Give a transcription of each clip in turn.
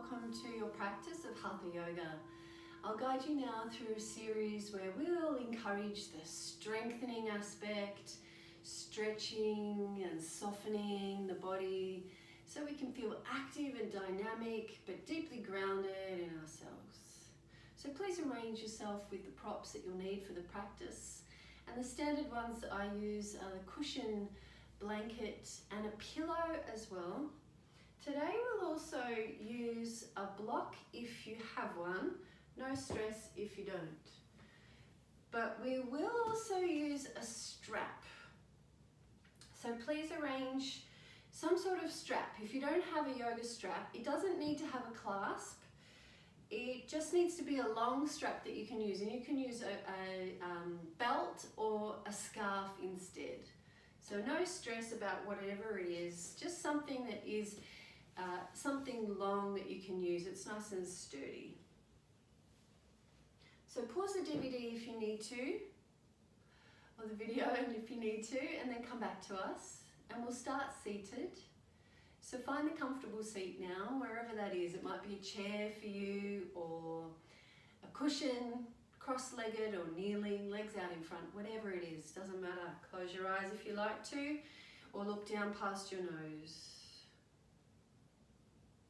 welcome to your practice of Hatha Yoga. I'll guide you now through a series where we'll encourage the strengthening aspect, stretching and softening the body so we can feel active and dynamic but deeply grounded in ourselves. So please arrange yourself with the props that you'll need for the practice. And the standard ones that I use are the cushion, blanket and a pillow as well. Today we'll also use a block if you have one, no stress if you don't. But we will also use a strap. So please arrange some sort of strap. If you don't have a yoga strap, it doesn't need to have a clasp. It just needs to be a long strap that you can use, and you can use a belt or a scarf instead. So no stress about whatever it is, just something that is something long that you can use. It's nice and sturdy. So pause the DVD if you need to, or the video if you need to, and then come back to us. And we'll start seated. So find a comfortable seat now, wherever that is. It might be a chair for you, or a cushion, cross-legged or kneeling, legs out in front, whatever it is, doesn't matter. Close your eyes if you like to, or look down past your nose.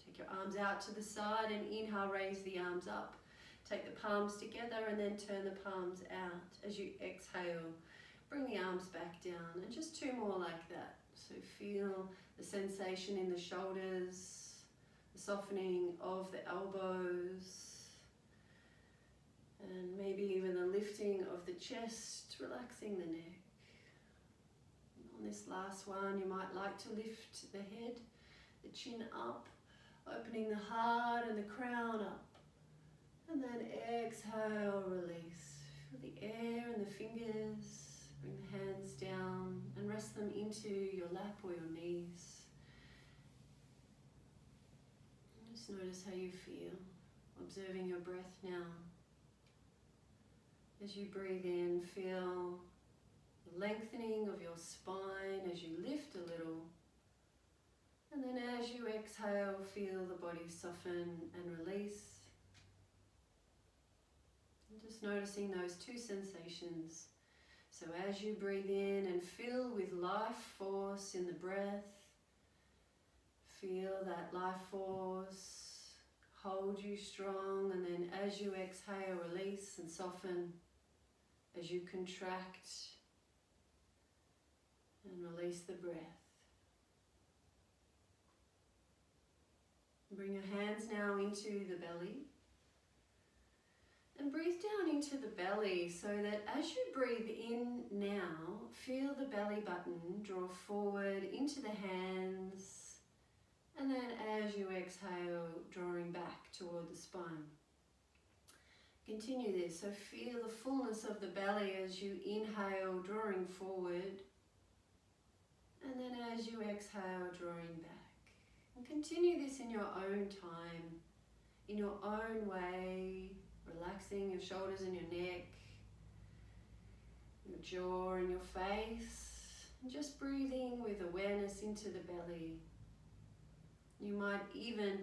Take your arms out to the side and inhale, raise the arms up. Take the palms together and then turn the palms out. As you exhale, bring the arms back down, and just two more like that. So feel the sensation in the shoulders, the softening of the elbows, and maybe even the lifting of the chest, relaxing the neck. And on this last one, you might like to lift the head, the chin up, opening the heart and the crown up. And then exhale, release. Feel the air and the fingers. Bring the hands down and rest them into your lap or your knees. And just notice how you feel, observing your breath now. As you breathe in, feel the lengthening of your spine as you lift a little. And then as you exhale, feel the body soften and release. And just noticing those two sensations. So as you breathe in and fill with life force in the breath, feel that life force hold you strong, and then as you exhale, release and soften as you contract and release the breath. Bring your hands now into the belly. And breathe down into the belly so that as you breathe in now, feel the belly button draw forward into the hands, and then as you exhale, drawing back toward the spine. Continue this, so feel the fullness of the belly as you inhale, drawing forward, and then as you exhale, drawing back. And continue this in your own time, in your own way. Relaxing your shoulders and your neck, your jaw and your face, and just breathing with awareness into the belly. You might even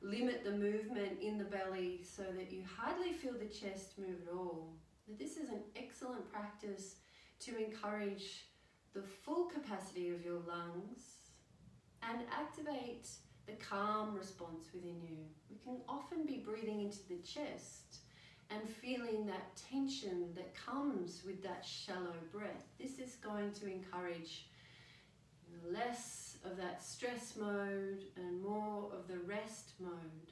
limit the movement in the belly so that you hardly feel the chest move at all. But this is an excellent practice to encourage the full capacity of your lungs and activate the calm response within you. We can often be breathing into the chest and feeling that tension that comes with that shallow breath. This is going to encourage less of that stress mode and more of the rest mode.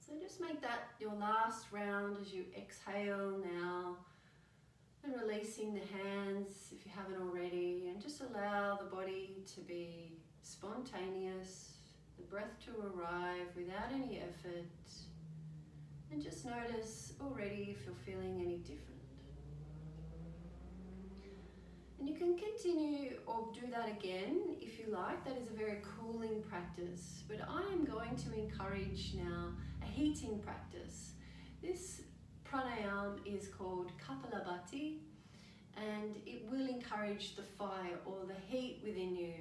So just make that your last round as you exhale now, and releasing the hands if you haven't already, and just allow the body to be spontaneous, the breath to arrive without any effort. And just notice already if you're feeling any different. And you can continue or do that again if you like. That is a very cooling practice. But I am going to encourage now a heating practice. This pranayama is called Kapalabhati, and it will encourage the fire or the heat within you.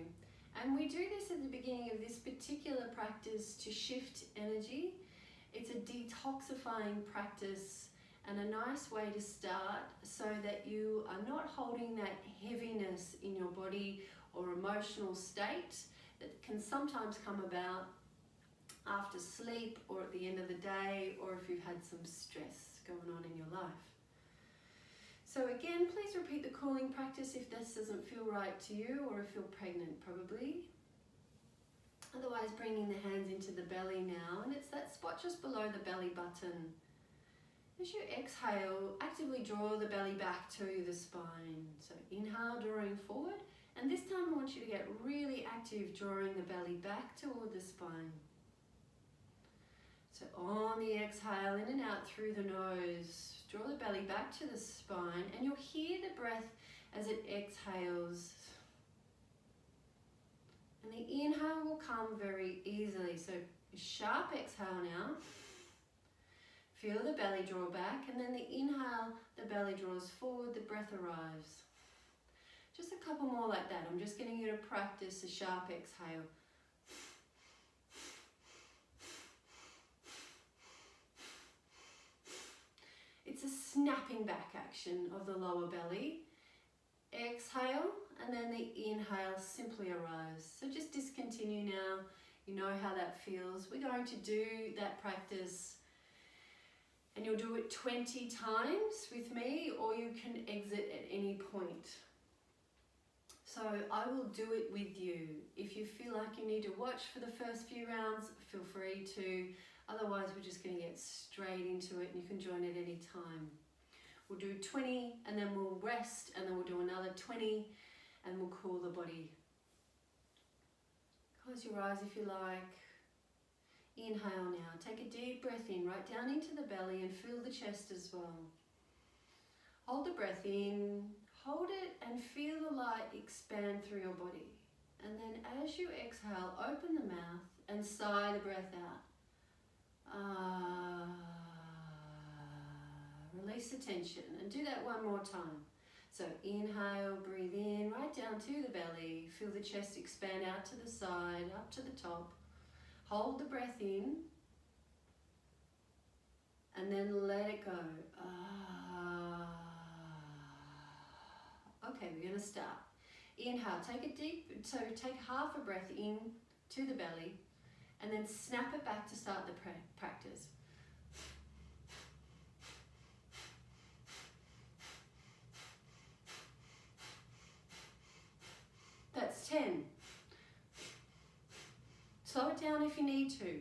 And we do this at the beginning of this particular practice to shift energy. It's a detoxifying practice and a nice way to start so that you are not holding that heaviness in your body or emotional state that can sometimes come about after sleep or at the end of the day, or if you've had some stress going on in your life. So again, please repeat the cooling practice if this doesn't feel right to you, or if you're pregnant probably. Otherwise, bringing the hands into the belly now, and it's that spot just below the belly button. As you exhale, actively draw the belly back to the spine. So inhale, drawing forward, and this time I want you to get really active, drawing the belly back toward the spine. So on the exhale, in and out through the nose, draw the belly back to the spine, and you'll hear the breath as it exhales. And the inhale will come very easily. So sharp exhale now. Feel the belly draw back, and then the inhale, the belly draws forward, the breath arrives. Just a couple more like that. I'm just getting you to practice a sharp exhale. It's a snapping back action of the lower belly. Exhale, and then the inhale simply arrives. So just discontinue now. You know how that feels. We're going to do that practice, and you'll do it 20 times with me, or you can exit at any point. So I will do it with you. If you feel like you need to watch for the first few rounds, feel free to. Otherwise, we're just going to get straight into it, and you can join at any time. We'll do 20, and then we'll rest, and then we'll do another 20, and we'll cool the body. Close your eyes if you like. Inhale now. Take a deep breath in, right down into the belly, and feel the chest as well. Hold the breath in, hold it, and feel the light expand through your body. And then as you exhale, open the mouth and sigh the breath out. Release the tension, and do that one more time. So inhale, breathe in, right down to the belly. Feel the chest expand out to the side, up to the top. Hold the breath in, and then let it go. Okay, we're going to start. Inhale, take half a breath in to the belly, and then snap it back to start the practice. That's 10. Slow it down if you need to.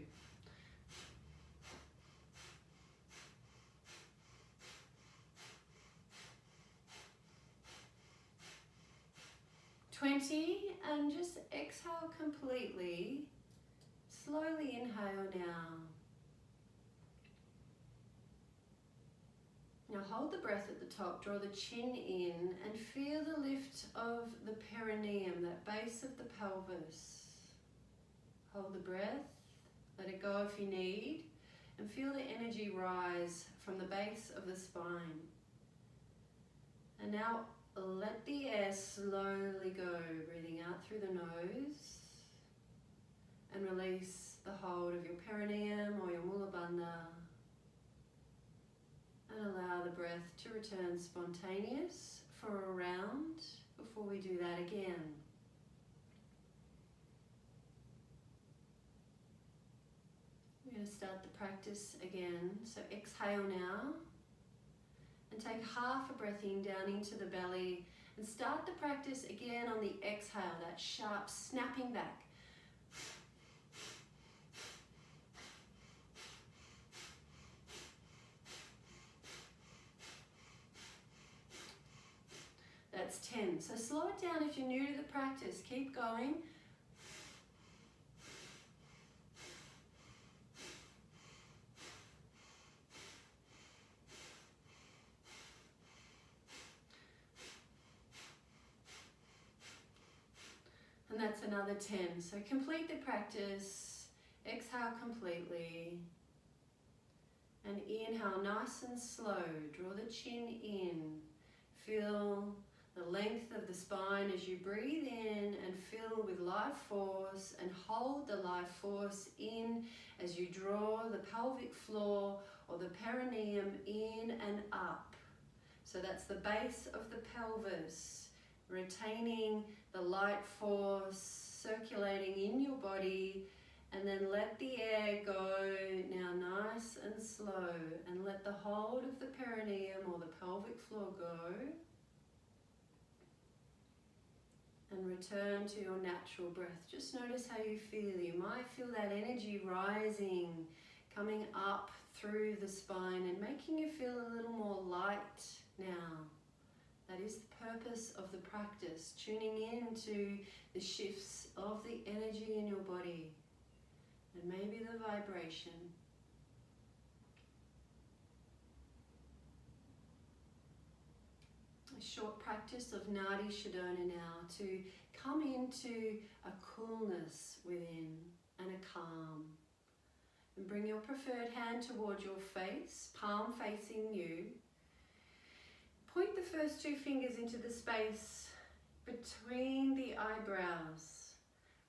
And just exhale completely. Slowly inhale now. Now hold the breath at the top, draw the chin in, and feel the lift of the perineum, that base of the pelvis. Hold the breath, let it go if you need, and feel the energy rise from the base of the spine. And now let the air slowly go, breathing out through the nose, and release the hold of your perineum or your Muladhara, and allow the breath to return spontaneous for a round before we do that again. We're going to start the practice again. So exhale now, and take half a breath in down into the belly, and start the practice again on the exhale, that sharp snapping back. That's 10. So slow it down if you're new to the practice. Keep going. And that's another 10. So complete the practice. Exhale completely. And inhale nice and slow. Draw the chin in. Feel the length of the spine as you breathe in and fill with life force, and hold the life force in as you draw the pelvic floor or the perineum in and up. So that's the base of the pelvis, retaining the light force circulating in your body, and then let the air go now nice and slow, and let the hold of the perineum or the pelvic floor go. And return to your natural breath. Just notice how you feel. You might feel that energy rising, coming up through the spine and making you feel a little more light now. That is the purpose of the practice, tuning into the shifts of the energy in your body and maybe the vibration. A short practice of Nadi Shodhana now to come into a coolness within and a calm. And bring your preferred hand towards your face, palm facing you. Point the first two fingers into the space between the eyebrows.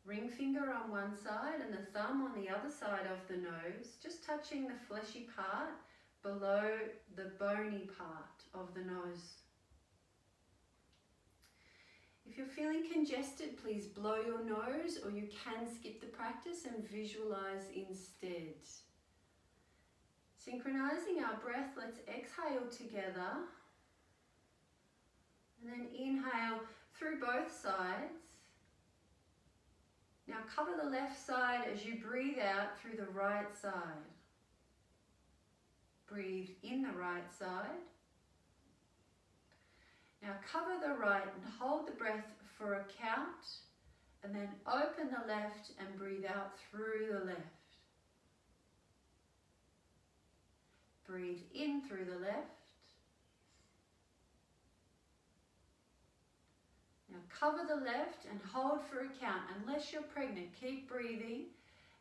Ring finger on one side and the thumb on the other side of the nose, just touching the fleshy part below the bony part of the nose. If you're feeling congested, please blow your nose, or you can skip the practice and visualize instead. Synchronizing our breath, let's exhale together. And then inhale through both sides. Now cover the left side as you breathe out through the right side. Breathe in the right side. Now cover the right and hold the breath for a count, and then open the left and breathe out through the left. Breathe in through the left. Now cover the left and hold for a count. Unless you're pregnant, keep breathing.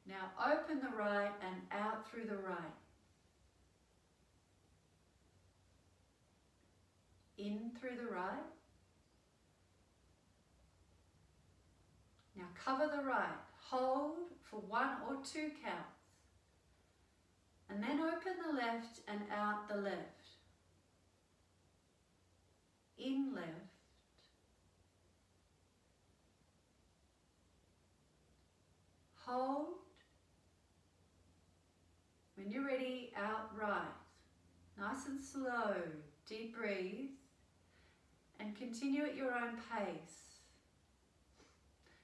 Now open the right and out through the right. In through the right. Now cover the right. Hold for 1 or 2 counts. And then open the left and out the left. In left. Hold. When you're ready, out right. Nice and slow. Deep breathe. And continue at your own pace.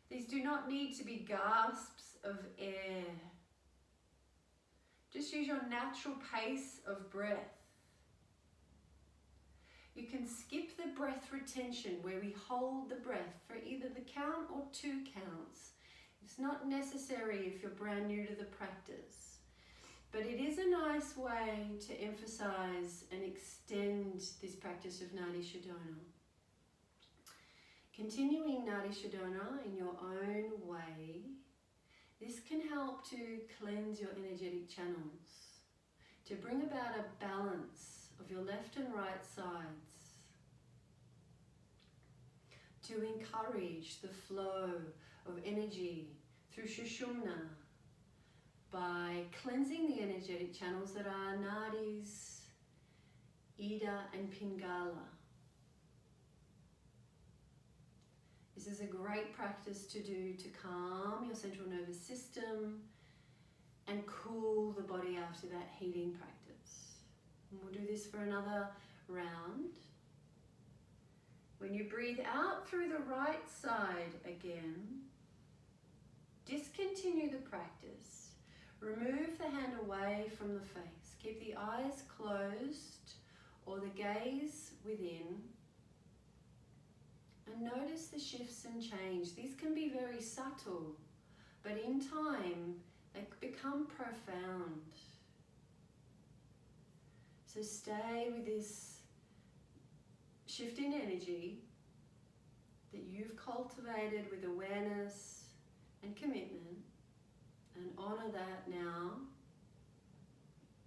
These do not need to be gasps of air. Just use your natural pace of breath. You can skip the breath retention where we hold the breath for either the count or 2 counts. It's not necessary if you're brand new to the practice. But it is a nice way to emphasize and extend this practice of Nadi Shodhana. Continuing Nadi Shodhana in your own way, this can help to cleanse your energetic channels, to bring about a balance of your left and right sides, to encourage the flow of energy through Sushumna by cleansing the energetic channels that are Nadis, Ida and Pingala. This is a great practice to do to calm your central nervous system and cool the body after that heating practice. And we'll do this for another round. When you breathe out through the right side again, discontinue the practice. Remove the hand away from the face. Keep the eyes closed or the gaze within. And notice the shifts and change. These can be very subtle, but in time, they become profound. So stay with this shift in energy that you've cultivated with awareness and commitment, and honor that now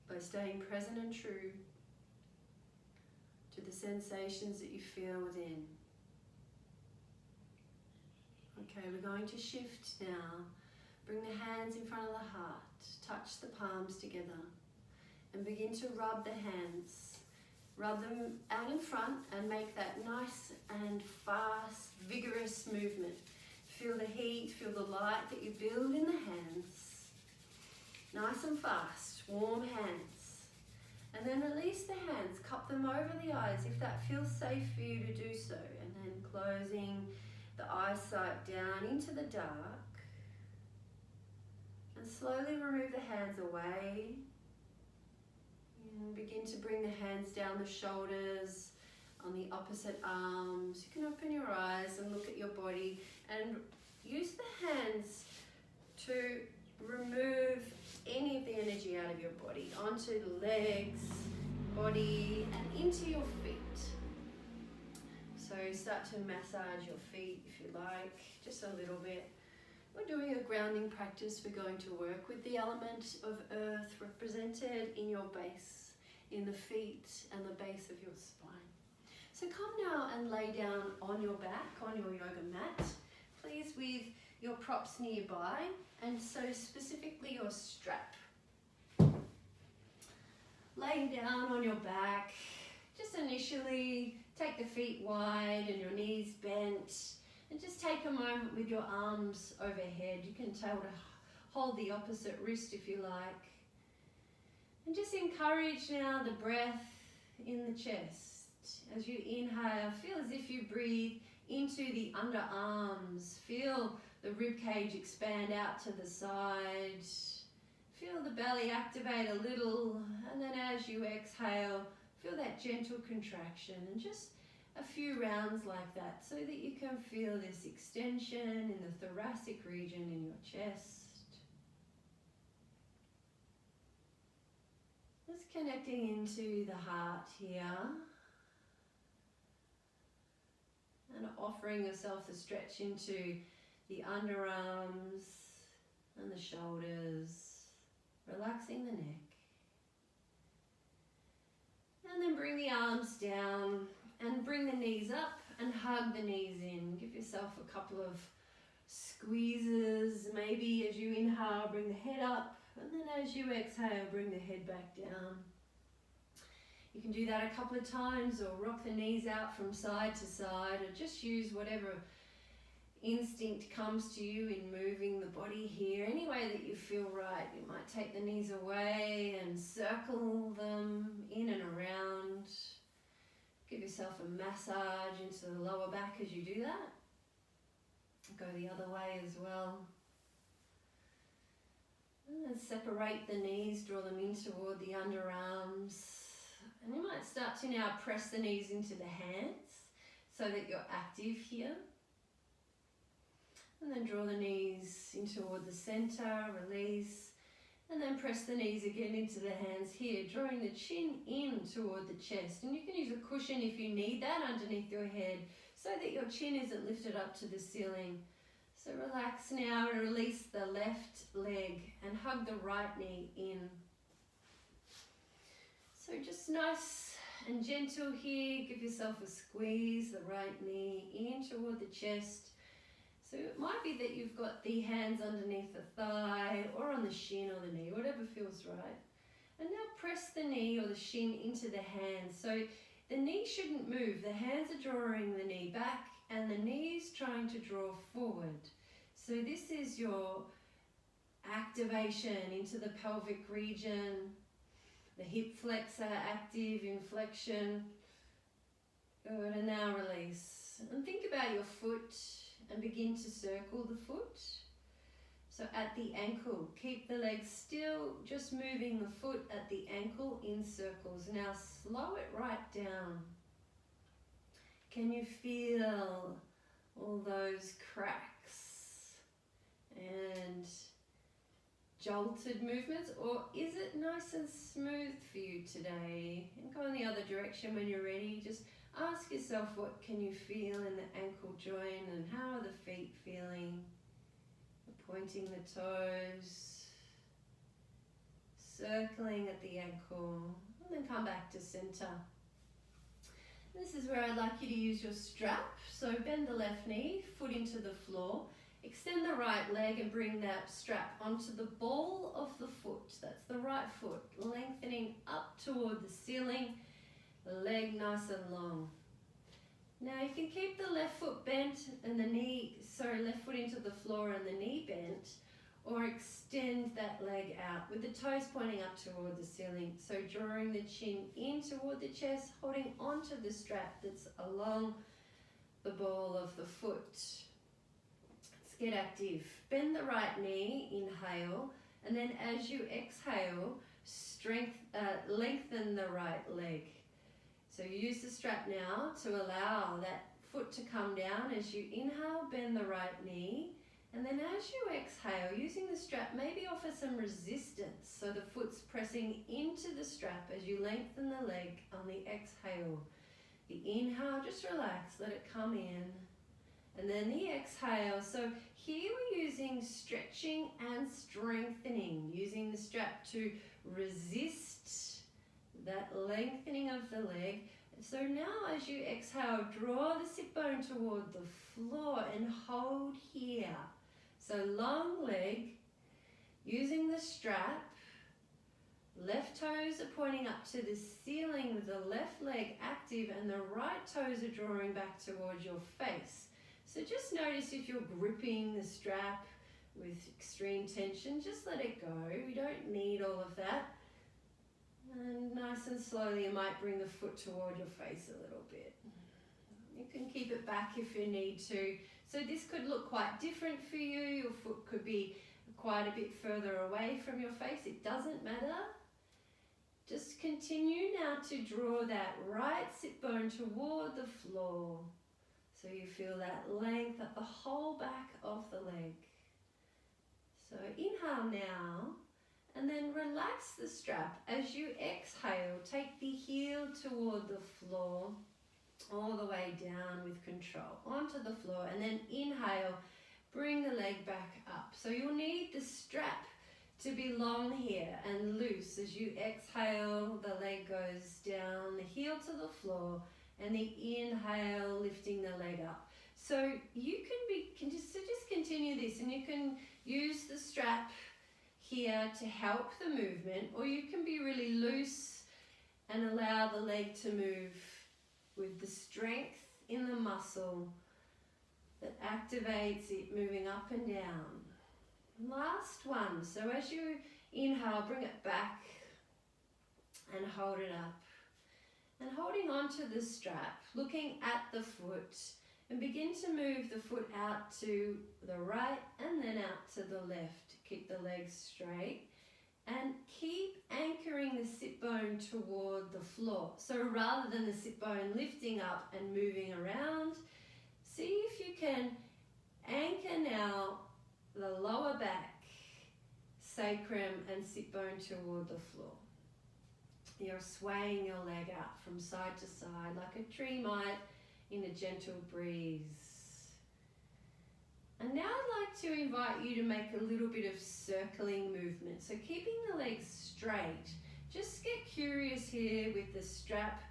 by staying present and true to the sensations that you feel within. Okay, we're going to shift now. Bring the hands in front of the heart. Touch the palms together. And begin to rub the hands. Rub them out in front and make that nice and fast, vigorous movement. Feel the heat, feel the light that you build in the hands. Nice and fast, warm hands. And then release the hands, cup them over the eyes if that feels safe for you to do so. And then closing the eyesight down into the dark. And slowly remove the hands away. And begin to bring the hands down the shoulders, on the opposite arms. You can open your eyes and look at your body and use the hands to remove any of the energy out of your body onto the legs, body, and into your feet. So start to massage your feet if you like, just a little bit. We're doing a grounding practice. We're going to work with the element of earth represented in your base, in the feet and the base of your spine. So come now and lay down on your back, on your yoga mat, please, with your props nearby, and so specifically your strap. Laying down on your back, just initially take the feet wide and your knees bent, and just take a moment with your arms overhead. You can tell to hold the opposite wrist if you like. And just encourage now the breath in the chest. As you inhale, feel as if you breathe into the underarms. Feel the rib cage expand out to the side. Feel the belly activate a little. And then as you exhale, feel that gentle contraction. And just a few rounds like that so that you can feel this extension in the thoracic region in your chest. Just connecting into the heart here. And offering yourself the stretch into the underarms and the shoulders, relaxing the neck. And then bring the arms down and bring the knees up and hug the knees in. Give yourself a couple of squeezes. Maybe as you inhale, bring the head up, and then as you exhale, bring the head back down. You can do that a couple of times, or rock the knees out from side to side, or just use whatever instinct comes to you in moving the body here, any way that you feel right. You might take the knees away and circle them in and around. Give yourself a massage into the lower back as you do that. Go the other way as well. And then separate the knees, draw them in toward the underarms. And you might start to now press the knees into the hands so that you're active here. And then draw the knees in toward the center, release. And then press the knees again into the hands here, drawing the chin in toward the chest. And you can use a cushion if you need that underneath your head so that your chin isn't lifted up to the ceiling. So relax now and release the left leg and hug the right knee in. So just nice and gentle here. Give yourself a squeeze, the right knee in toward the chest. So it might be that you've got the hands underneath the thigh or on the shin or the knee, whatever feels right. And now press the knee or the shin into the hands. So the knee shouldn't move. The hands are drawing the knee back and the knee's trying to draw forward. So this is your activation into the pelvic region. The hip flexor active, inflection. Good, and now release. And think about your foot and begin to circle the foot. So at the ankle, keep the legs still, just moving the foot at the ankle in circles. Now slow it right down. Can you feel all those cracks and jolted movements, or is it nice and smooth for you today? And go in the other direction when you're ready. Just ask yourself, what can you feel in the ankle joint, and how are the feet feeling? Pointing the toes, circling at the ankle, and then come back to center. This is where I'd like you to use your strap. So bend the left knee, foot into the floor, Extend the right leg and bring that strap onto the ball of the foot. That's the right foot, lengthening up toward the ceiling, the leg nice and long. Now you can keep the left foot bent and left foot into the floor and the knee bent, or extend that leg out with the toes pointing up toward the ceiling. So drawing the chin in toward the chest, holding onto the strap that's along the ball of the foot. Let's get active. Bend the right knee, inhale, and then as you exhale, lengthen the right leg. So use the strap now to allow that foot to come down. As you inhale, bend the right knee. And then as you exhale, using the strap, maybe offer some resistance. So the foot's pressing into the strap as you lengthen the leg on the exhale. The inhale, just relax, let it come in. And then the exhale. So here we're using stretching and strengthening, using the strap to resist that lengthening of the leg. So now as you exhale, draw the sit bone toward the floor and hold here. So long leg, using the strap, left toes are pointing up to the ceiling with the left leg active and the right toes are drawing back towards your face. So just notice if you're gripping the strap with extreme tension, just let it go. We don't need all of that. And nice and slowly, you might bring the foot toward your face a little bit. You can keep it back if you need to. So this could look quite different for you. Your foot could be quite a bit further away from your face. It doesn't matter. Just continue now to draw that right sit bone toward the floor. So you feel that length at the whole back of the leg. So inhale now. And then relax the strap. As you exhale, take the heel toward the floor, all the way down with control, onto the floor. And then inhale, bring the leg back up. So you'll need the strap to be long here and loose. As you exhale, the leg goes down, the heel to the floor, and the inhale, lifting the leg up. So you can just continue this, and you can use the strap here to help the movement, or you can be really loose and allow the leg to move with the strength in the muscle that activates it moving up and down. Last one. So as you inhale, bring it back and hold it up. And holding onto the strap, looking at the foot, and begin to move the foot out to the right and then out to the left. Keep the legs straight and keep anchoring the sit bone toward the floor. So rather than the sit bone lifting up and moving around, see if you can anchor now the lower back, sacrum and sit bone toward the floor. You're swaying your leg out from side to side like a tree might in a gentle breeze. And now I'd like to invite you to make a little bit of circling movement. So keeping the legs straight, just get curious here with the strap,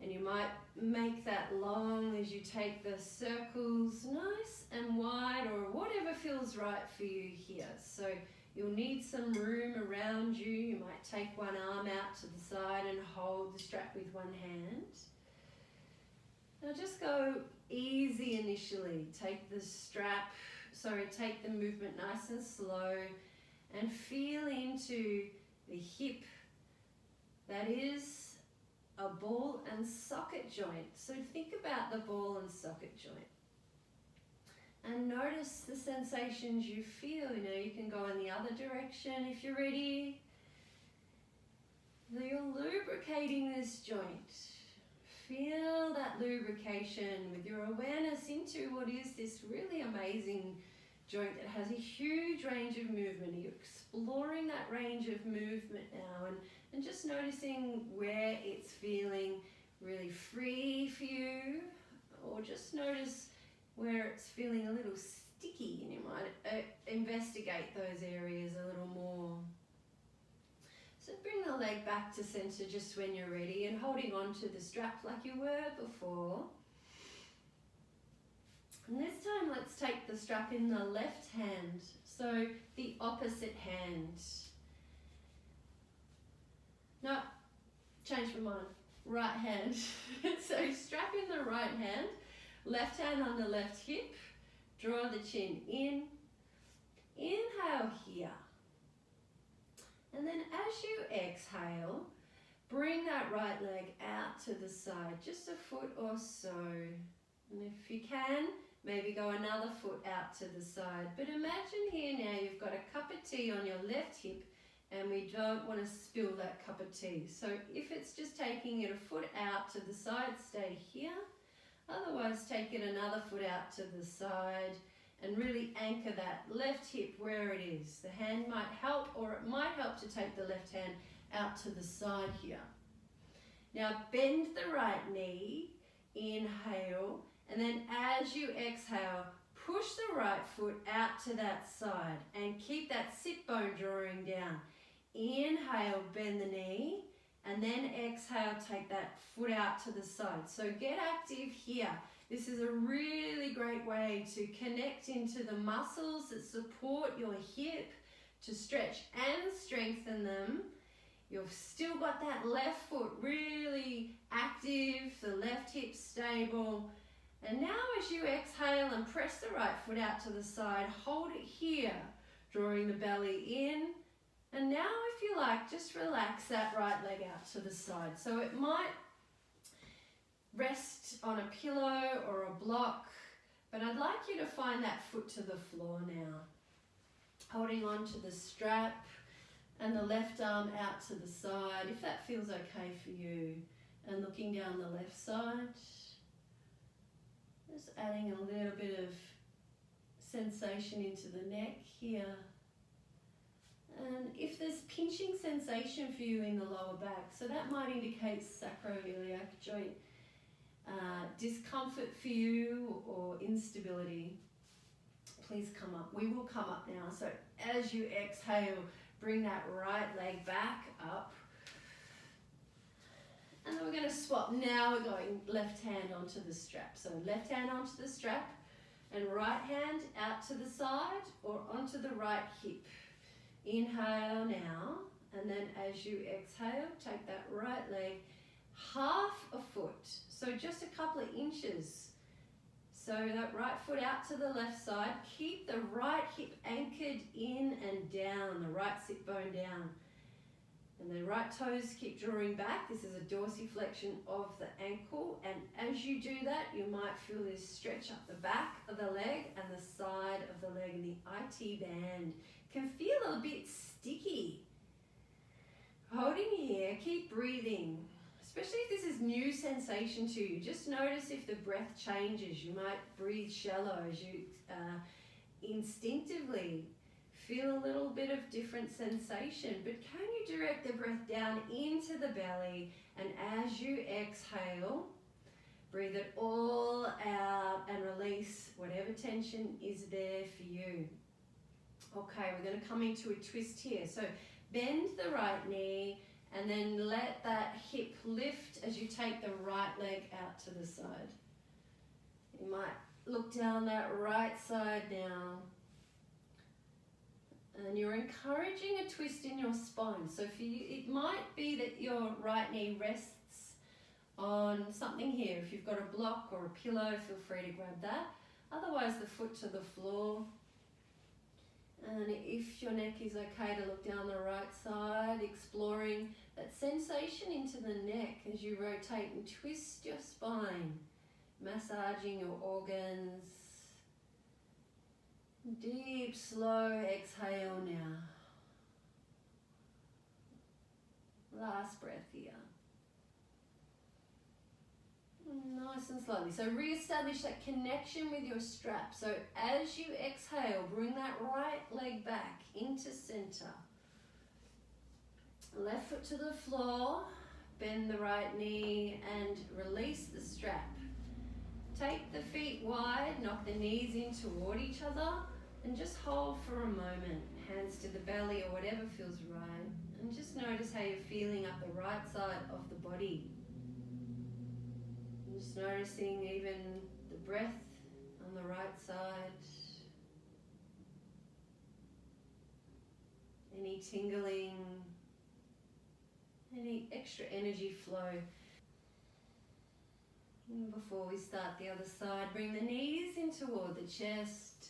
and you might make that long as you take the circles nice and wide, or whatever feels right for you here. So you'll need some room around you. You might take one arm out to the side and hold the strap with one hand. Now just go easy initially. Take the movement nice and slow and feel into the hip that is a ball and socket joint. So think about the ball and socket joint. And notice the sensations you feel. You can go in the other direction if you're ready. You're lubricating this joint. Feel that lubrication with your awareness into what is this really amazing joint that has a huge range of movement. You're exploring that range of movement now and just noticing where it's feeling really free for you, or just notice where it's feeling a little sticky, and you might investigate those areas a little more. So bring the leg back to center just when you're ready, and holding on to the strap like you were before. And this time let's take the the strap in the left hand, so the opposite hand. No, change my mind. Right hand. So strap in the right hand, left hand on the left hip, draw the chin in, inhale here. And then as you exhale, bring that right leg out to the side, just a foot or so. And if you can, maybe go another foot out to the side. But imagine here now you've got a cup of tea on your left hip and we don't want to spill that cup of tea. So if it's just taking it a foot out to the side, stay here. Otherwise, take it another foot out to the side and really anchor that left hip where it is. The hand might help, or it might help to take the left hand out to the side here. Now bend the right knee, inhale, and then as you exhale, push the right foot out to that side and keep that sit bone drawing down. Inhale, bend the knee, and then exhale, take that foot out to the side. So get active here. This is a really great way to connect into the muscles that support your hip, to stretch and strengthen them. You've still got that left foot really active, the left hip stable. And now as you exhale and press the right foot out to the side, hold it here, drawing the belly in. And now if you like, just relax that right leg out to the side. So it might rest on a pillow or a block, but I'd like you to find that foot to the floor now. Holding on to the strap and the left arm out to the side, if that feels okay for you. And looking down the left side, just adding a little bit of sensation into the neck here. And if there's pinching sensation for you in the lower back, so that might indicate sacroiliac joint discomfort for you or instability, please come up. We will come up now. So as you exhale, bring that right leg back up. And then we're going to swap. Now we're going left hand onto the strap. So left hand onto the strap and right hand out to the side or onto the right hip. Inhale now, and then as you exhale, take that right leg half a foot, so just a couple of inches. So that right foot out to the left side, keep the right hip anchored in and down, the right sit bone down. And the right toes keep drawing back. This is a dorsiflexion of the ankle, and as you do that, you might feel this stretch up the back of the leg and the side of the leg, and the IT band can feel a bit sticky. Holding here, keep breathing, especially if this is new sensation to you. Just notice if the breath changes. You might breathe shallow as you instinctively feel a little bit of different sensation, but can you direct the breath down into the belly, and as you exhale, breathe it all out and release whatever tension is there for you. Okay, we're going to come into a twist here. So bend the right knee and then let that hip lift as you take the right leg out to the side. You might look down that right side now. And you're encouraging a twist in your spine. So for you, it might be that your right knee rests on something here. If you've got a block or a pillow, feel free to grab that. Otherwise, the foot to the floor. And if your neck is okay, to look down the right side, exploring that sensation into the neck as you rotate and twist your spine, massaging your organs. Deep, slow exhale now. Last breath here. Nice and slowly. So re-establish that connection with your strap. So as you exhale, bring that right leg back into center. Left foot to the floor. Bend the right knee and release the strap. Take the feet wide, knock the knees in toward each other, and just hold for a moment. Hands to the belly or whatever feels right. And just notice how you're feeling up the right side of the body. Just noticing even the breath on the right side. any tingling, any extra energy flow. And before we start the other side, bring the knees in toward the chest.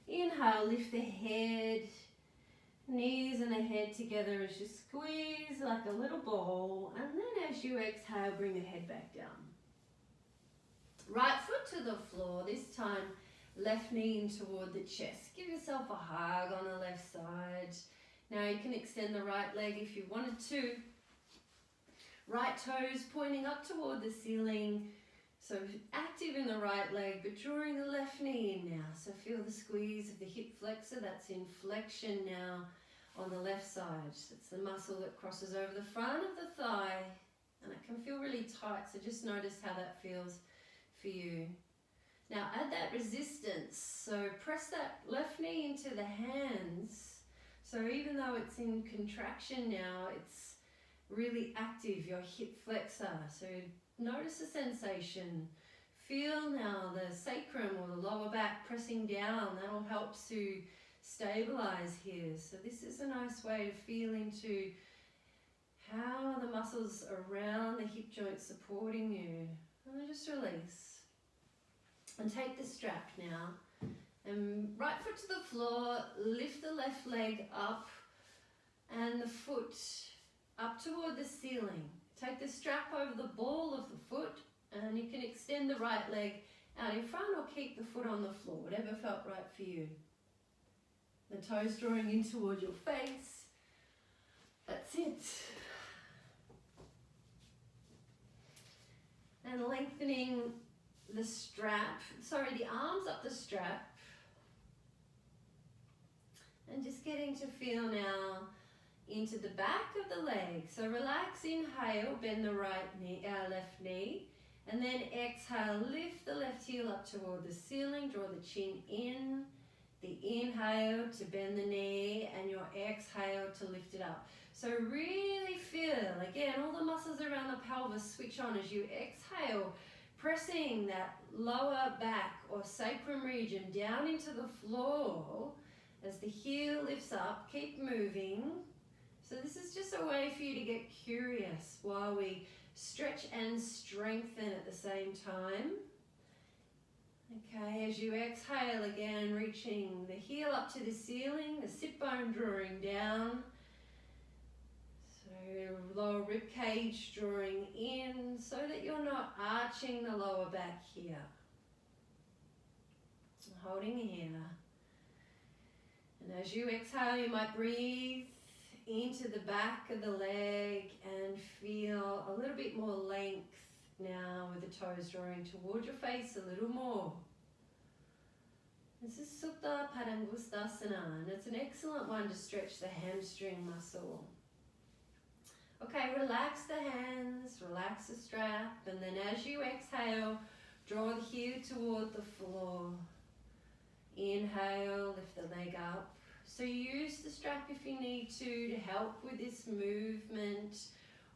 Inhale, lift the head, knees and the head together as you squeeze like a little ball, and then as you exhale, bring the head back down. Right foot to the floor, this time left knee in toward the chest. Give yourself a hug on the left side. Now you can extend the right leg if you wanted to. Right toes pointing up toward the ceiling. So active in the right leg, but drawing the left knee in now. So feel the squeeze of the hip flexor. That's in flexion now on the left side. It's the muscle that crosses over the front of the thigh, and it can feel really tight. So just notice how that feels for you. Now add that resistance. So press that left knee into the hands. So even though it's in contraction now, it's really active, your hip flexor. So notice the sensation. Feel now the sacrum or the lower back pressing down. That'll help to stabilize here. So this is a nice way to feel into how the muscles around the hip joint supporting you. And then just release. And take the strap now. And right foot to the floor, lift the left leg up and the foot up toward the ceiling. Take the strap over the ball of the foot, and you can extend the right leg out in front or keep the foot on the floor, whatever felt right for you. The toes drawing in toward your face. That's it. And lengthening the strap, the arms up the strap. And just getting to feel now into the back of the leg. So relax, inhale, bend the left knee, and then exhale, lift the left heel up toward the ceiling, draw the chin in, the inhale to bend the knee, and your exhale to lift it up. So really feel, again, all the muscles around the pelvis switch on as you exhale, pressing that lower back or sacrum region down into the floor as the heel lifts up. Keep moving. So this is just a way for you to get curious while we stretch and strengthen at the same time. Okay, as you exhale again, reaching the heel up to the ceiling, the sit bone drawing down. So lower rib cage drawing in so that you're not arching the lower back here. Holding here. And as you exhale, you might breathe into the back of the leg and feel a little bit more length now with the toes drawing toward your face a little more. This is Supta Padangusthasana, and it's an excellent one to stretch the hamstring muscle. Okay, relax the hands, relax the strap, and then as you exhale, draw the heel toward the floor. Inhale, lift the leg up. So use the strap if you need to help with this movement,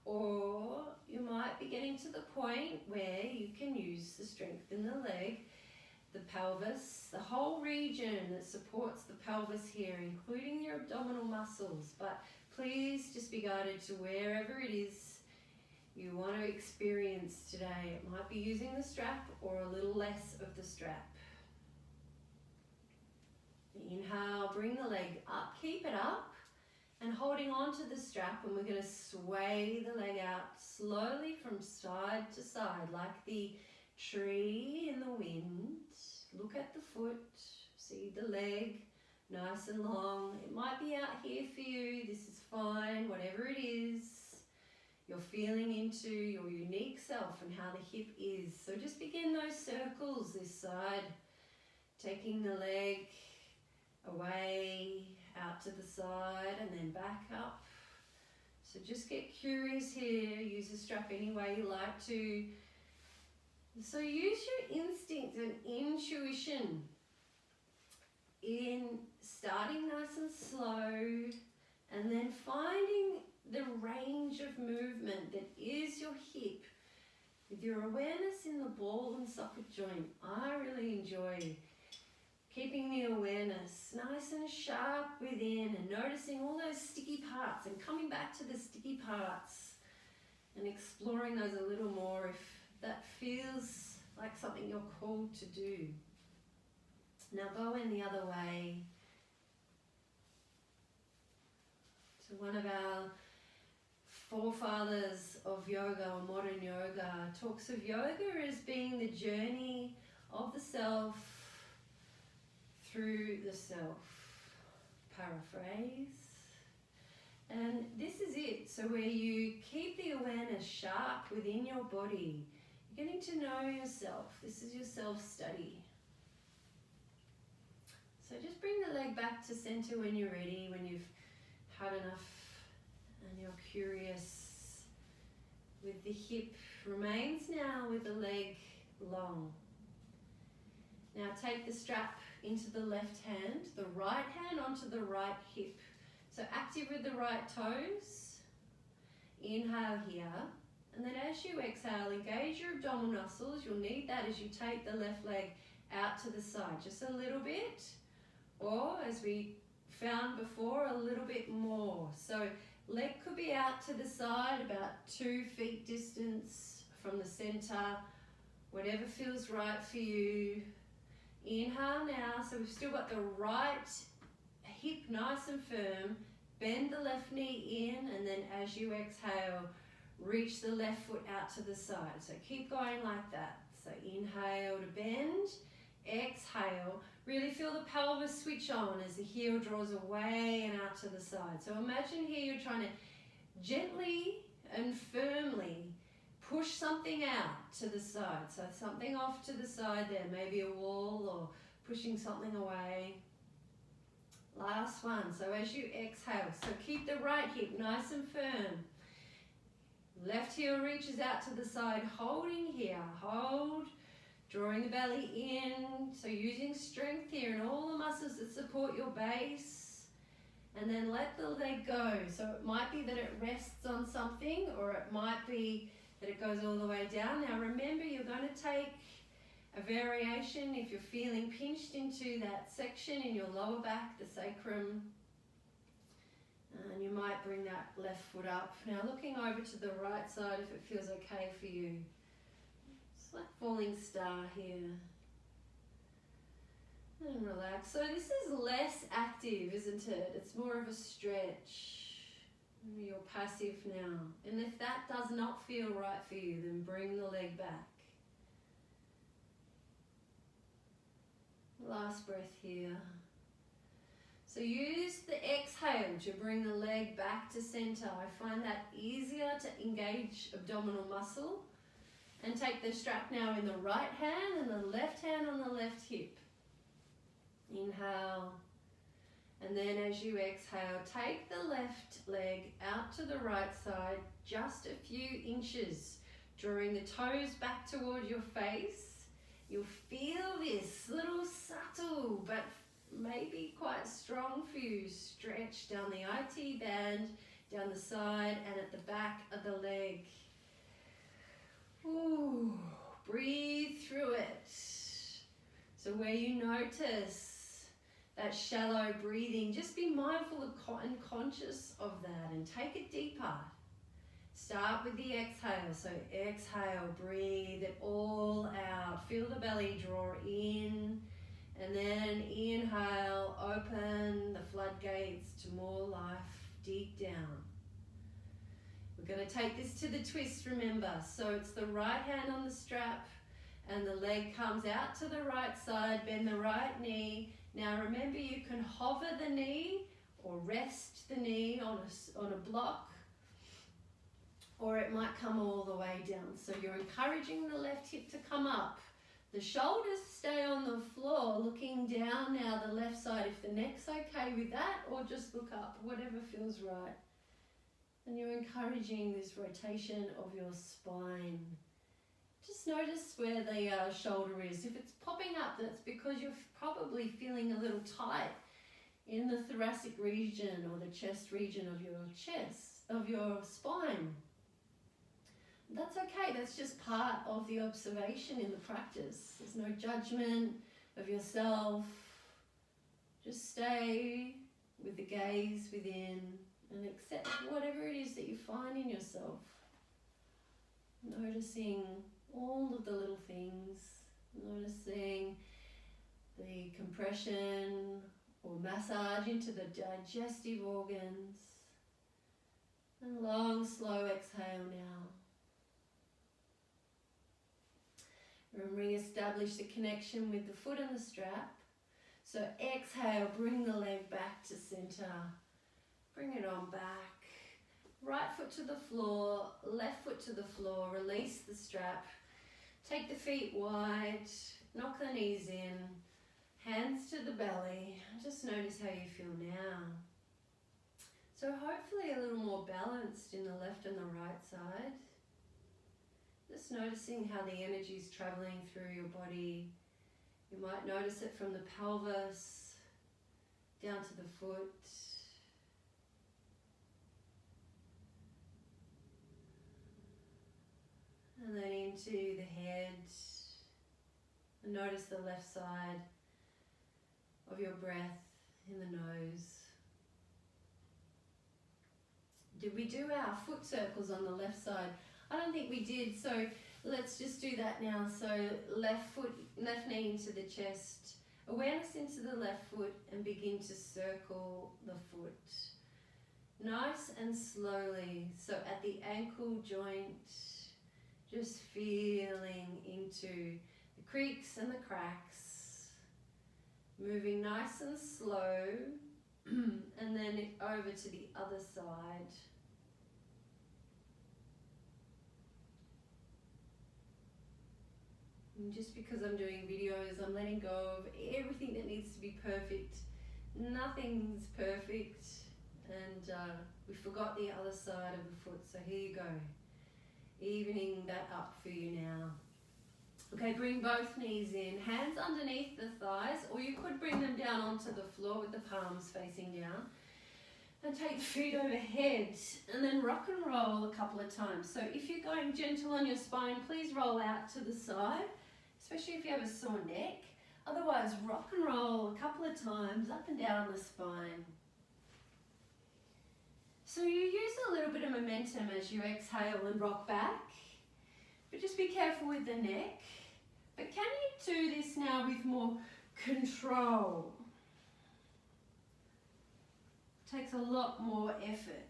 or you might be getting to the point where you can use the strength in the leg, the pelvis, the whole region that supports the pelvis here, including your abdominal muscles. But please just be guided to wherever it is you want to experience today. It might be using the strap or a little less of the strap. Inhale, bring the leg up, keep it up, and holding on to the strap, and we're going to sway the leg out slowly from side to side, like the tree in the wind. Look at the foot, see the leg, nice and long. It might be out here for you, this is fine, whatever it is. You're feeling into your unique self and how the hip is. So just begin those circles this side, taking the leg away, out to the side, and then back up. So just get curious here, use the strap any way you like to. So use your instinct and intuition in starting nice and slow, and then finding the range of movement that is your hip with your awareness in the ball and socket joint. I really enjoy keeping the awareness nice and awareness sharp within, and noticing all those sticky parts and coming back to the sticky parts and exploring those a little more if that feels like something you're called to do. Now go in the other way to one of our forefathers of yoga, or modern yoga, talks of yoga as being the journey of the self through the self. Paraphrase. And this is it. So where you keep the awareness sharp within your body, you're getting to know yourself. This is your self-study. So just bring the leg back to center when you're ready, when you've had enough and you're curious. With the hip remains now with the leg long. Now take the strap into the left hand, the right hand onto the right hip. So active with the right toes. Inhale here. And then as you exhale, engage your abdominal muscles. You'll need that as you take the left leg out to the side. Just a little bit. Or as we found before, a little bit more. So leg could be out to the side, about 2 feet distance from the center. Whatever feels right for you. Inhale now. So we've still got the right hip nice and firm. Bend the left knee in, and then as you exhale, reach the left foot out to the side. So keep going like that. So inhale to bend, exhale. Really feel the pelvis switch on as the heel draws away and out to the side. So imagine here you're trying to gently and firmly push something out to the side. So something off to the side there, maybe a wall or pushing something away. Last one. So as you exhale, so keep the right hip nice and firm. Left heel reaches out to the side, holding here. Hold, drawing the belly in. So using strength here and all the muscles that support your base. And then let the leg go. So it might be that it rests on something, or it might be that it goes all the way down. Now remember, you're going to take a variation if you're feeling pinched into that section in your lower back, the sacrum. And you might bring that left foot up. Now looking over to the right side if it feels okay for you. It's like falling star here. And relax. So this is less active, isn't it? It's more of a stretch. You're passive now. And if that does not feel right for you, then bring the leg back. Last breath here. So use the exhale to bring the leg back to center. I find that easier to engage abdominal muscle. And take the strap now in the right hand and the left hand on the left hip. Inhale. And then as you exhale, take the left leg out to the right side just a few inches, drawing the toes back toward your face. You'll feel this little subtle but maybe quite strong for you stretch down the IT band, down the side and at the back of the leg. Ooh, breathe through it. So where you notice that shallow breathing, just be mindful and conscious of that and take it deeper. Start with the exhale. So exhale, breathe it all out. Feel the belly draw in. And then inhale, open the floodgates to more life deep down. We're going to take this to the twist, remember. So it's the right hand on the strap and the leg comes out to the right side. Bend the right knee. Now remember, you can hover the knee or rest the knee on a block, or it might come all the way down. So you're encouraging the left hip to come up. The shoulders stay on the floor, looking down now the left side if the neck's okay with that, or just look up, whatever feels right. And you're encouraging this rotation of your spine. Just notice where the shoulder is. If it's popping up, that's because you're probably feeling a little tight in the thoracic region or the chest region of your chest, of your spine. That's okay, that's just part of the observation in the practice. There's no judgment of yourself. Just stay with the gaze within and accept whatever it is that you find in yourself. Noticing all of the little things, noticing the compression or massage into the digestive organs. And long, slow exhale now. And re-establish the connection with the foot and the strap. So exhale, bring the leg back to center. Bring it on back. Right foot to the floor, left foot to the floor. Release the strap. Take the feet wide. Knock the knees in. Hands to the belly. Just notice how you feel now. So hopefully a little more balanced in the left and the right side. Just noticing how the energy is traveling through your body. You might notice it from the pelvis down to the foot. And then into the head. And notice the left side of your breath in the nose. Did we do our foot circles on the left side? I don't think we did, so let's just do that now. So left foot, left knee into the chest, awareness into the left foot, and begin to circle the foot. Nice and slowly. So at the ankle joint, just feeling into the creaks and the cracks. Moving nice and slow, and then over to the other side. And just because I'm doing videos, I'm letting go of everything that needs to be perfect. Nothing's perfect, and we forgot the other side of the foot, so here you go. Evening that up for you now. Okay, bring both knees in, hands underneath the thighs, or you could bring them down onto the floor with the palms facing down. And take the feet overhead, and then rock and roll a couple of times. So if you're going gentle on your spine, please roll out to the side, especially if you have a sore neck. Otherwise, rock and roll a couple of times up and down the spine. So you use a little bit of momentum as you exhale and rock back, but just be careful with the neck. But can you do this now with more control? Takes a lot more effort.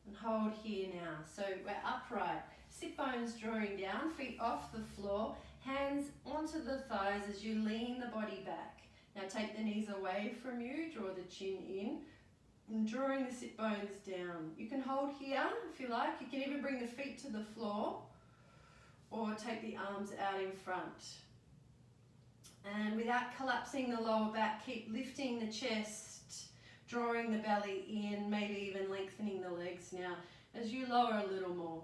And hold here now. So we're upright. Sit bones drawing down, feet off the floor, hands onto the thighs as you lean the body back. Now take the knees away from you, draw the chin in, and drawing the sit bones down. You can hold here if you like. You can even bring the feet to the floor or take the arms out in front. And without collapsing the lower back, keep lifting the chest, drawing the belly in, maybe even lengthening the legs now as you lower a little more.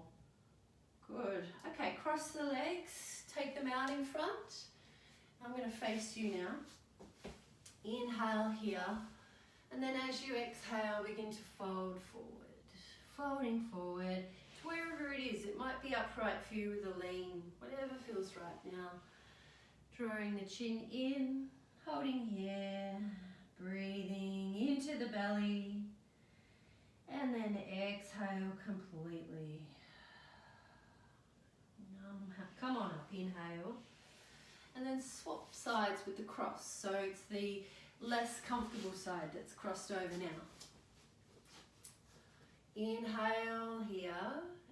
Good. Okay, cross the legs, take them out in front. I'm going to face you now. Inhale here, and then as you exhale, begin to fold forward. Folding forward to wherever it is. It might be upright for you with a lean, whatever feels right now. Drawing the chin in, holding here, breathing into the belly, and then exhale completely. Come on up, inhale. And then swap sides with the cross. So it's the less comfortable side that's crossed over now. Inhale here,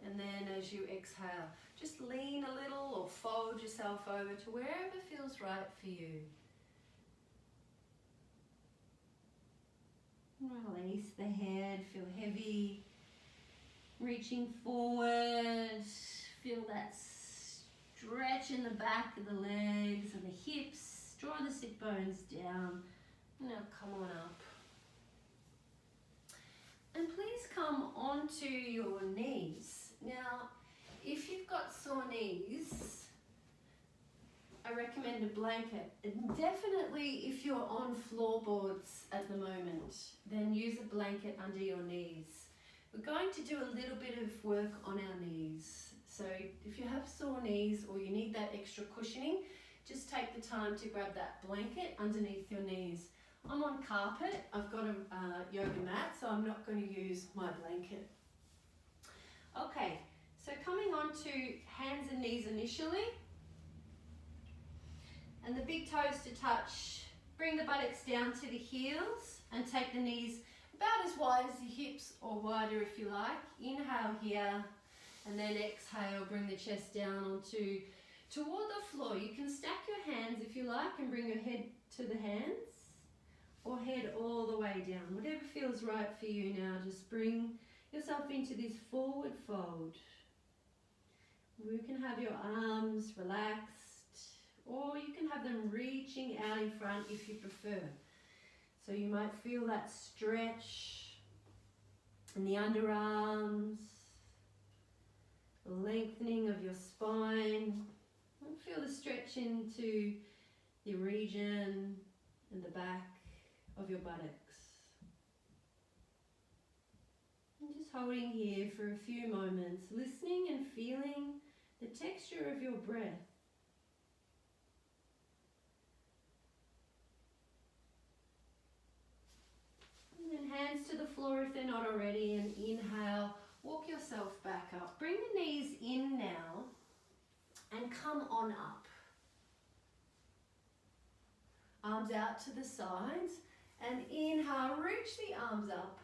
and then as you exhale, just lean a little or fold yourself over to wherever feels right for you. Release the head, feel heavy. Reaching forward, feel that stretch in the back of the legs and the hips. Draw the sit bones down. Now come on up. And please come onto your knees. Now, if you've got sore knees, I recommend a blanket. And definitely if you're on floorboards at the moment, then use a blanket under your knees. We're going to do a little bit of work on our knees. So if you have sore knees or you need that extra cushioning, just take the time to grab that blanket underneath your knees. I'm on carpet. I've got a yoga mat, so I'm not going to use my blanket. Okay, so coming on to hands and knees initially. And the big toes to touch. Bring the buttocks down to the heels and take the knees about as wide as the hips or wider if you like. Inhale here and then exhale, bring the chest down toward the floor. You can stack your hands if you like and bring your head to the hands or head all the way down. Whatever feels right for you now, just bring yourself into this forward fold. You can have your arms relaxed, or you can have them reaching out in front if you prefer. So you might feel that stretch in the underarms, the lengthening of your spine. And feel the stretch into the region and the back of your buttocks. And just holding here for a few moments, listening and feeling the texture of your breath. And then hands to the floor if they're not already, and inhale, walk yourself back up. Bring the knees in now and come on up. Arms out to the sides, and inhale, reach the arms up.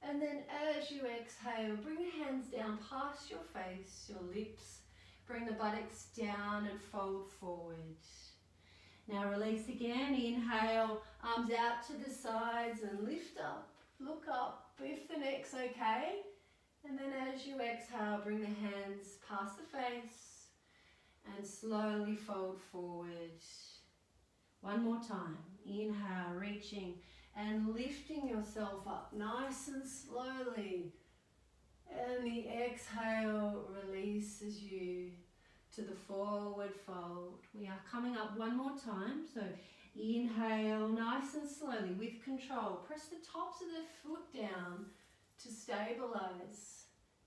And then as you exhale, bring the hands down past your face, your lips. Bring the buttocks down and fold forward. Now release again. Inhale, arms out to the sides and lift up. Look up if the neck's okay. And then as you exhale, bring the hands past the face and slowly fold forward. One more time. Inhale, reaching and lifting yourself up nice and slowly. And the exhale releases you to the forward fold. We are coming up one more time. So inhale nice and slowly with control. Press the tops of the foot down to stabilize.